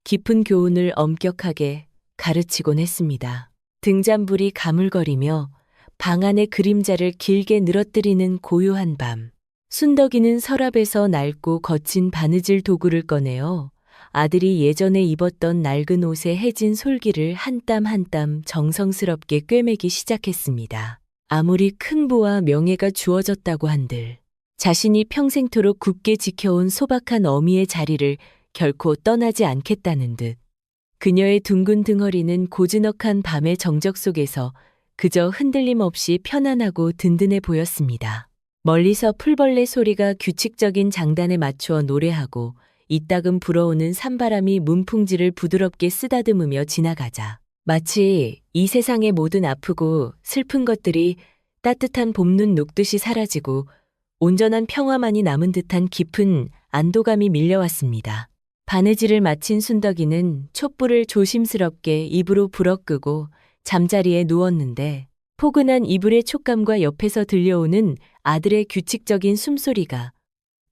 깊은 교훈을 엄격하게 가르치곤 했습니다. 등잔불이 가물거리며 방 안의 그림자를 길게 늘어뜨리는 고요한 밤. 순덕이는 서랍에서 낡고 거친 바느질 도구를 꺼내어 아들이 예전에 입었던 낡은 옷에 해진 솔기를 한 땀 한 땀 정성스럽게 꿰매기 시작했습니다. 아무리 큰 부와 명예가 주어졌다고 한들 자신이 평생토록 굳게 지켜온 소박한 어미의 자리를 결코 떠나지 않겠다는 듯 그녀의 둥근 등허리는 고즈넉한 밤의 정적 속에서 그저 흔들림 없이 편안하고 든든해 보였습니다. 멀리서 풀벌레 소리가 규칙적인 장단에 맞추어 노래하고 이따금 불어오는 산바람이 문풍지를 부드럽게 쓰다듬으며 지나가자 마치 이 세상의 모든 아프고 슬픈 것들이 따뜻한 봄눈 녹듯이 사라지고 온전한 평화만이 남은 듯한 깊은 안도감이 밀려왔습니다. 바느질을 마친 순덕이는 촛불을 조심스럽게 입으로 불어끄고 잠자리에 누웠는데 포근한 이불의 촉감과 옆에서 들려오는 아들의 규칙적인 숨소리가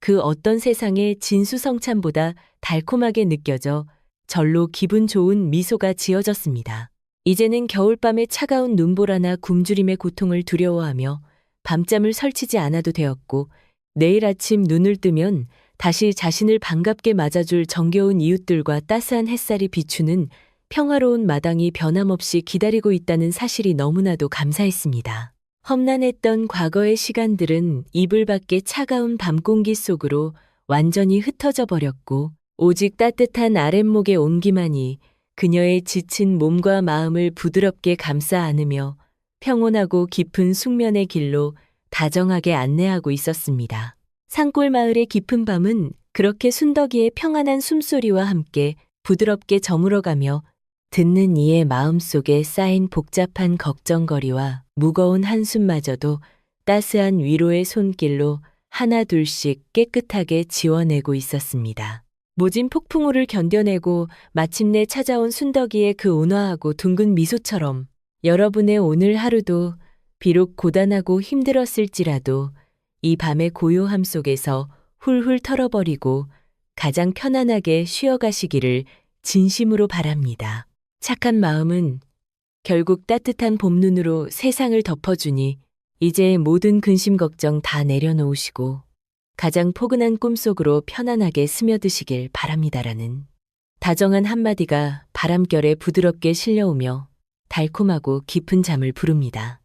그 어떤 세상의 진수성찬보다 달콤하게 느껴져 절로 기분 좋은 미소가 지어졌습니다. 이제는 겨울밤의 차가운 눈보라나 굶주림의 고통을 두려워하며 밤잠을 설치지 않아도 되었고 내일 아침 눈을 뜨면 다시 자신을 반갑게 맞아줄 정겨운 이웃들과 따스한 햇살이 비추는 평화로운 마당이 변함없이 기다리고 있다는 사실이 너무나도 감사했습니다. 험난했던 과거의 시간들은 이불 밖의 차가운 밤공기 속으로 완전히 흩어져 버렸고 오직 따뜻한 아랫목의 온기만이 그녀의 지친 몸과 마음을 부드럽게 감싸 안으며 평온하고 깊은 숙면의 길로 다정하게 안내하고 있었습니다. 산골 마을의 깊은 밤은 그렇게 순덕이의 평안한 숨소리와 함께 부드럽게 저물어가며 듣는 이의 마음속에 쌓인 복잡한 걱정거리와 무거운 한숨마저도 따스한 위로의 손길로 하나둘씩 깨끗하게 지워내고 있었습니다. 모진 폭풍우를 견뎌내고 마침내 찾아온 순덕이의 그 온화하고 둥근 미소처럼 여러분의 오늘 하루도 비록 고단하고 힘들었을지라도 이 밤의 고요함 속에서 훌훌 털어버리고 가장 편안하게 쉬어가시기를 진심으로 바랍니다. 착한 마음은 결국 따뜻한 봄눈으로 세상을 덮어주니 이제 모든 근심 걱정 다 내려놓으시고 가장 포근한 꿈속으로 편안하게 스며드시길 바랍니다라는 다정한 한마디가 바람결에 부드럽게 실려오며 달콤하고 깊은 잠을 부릅니다.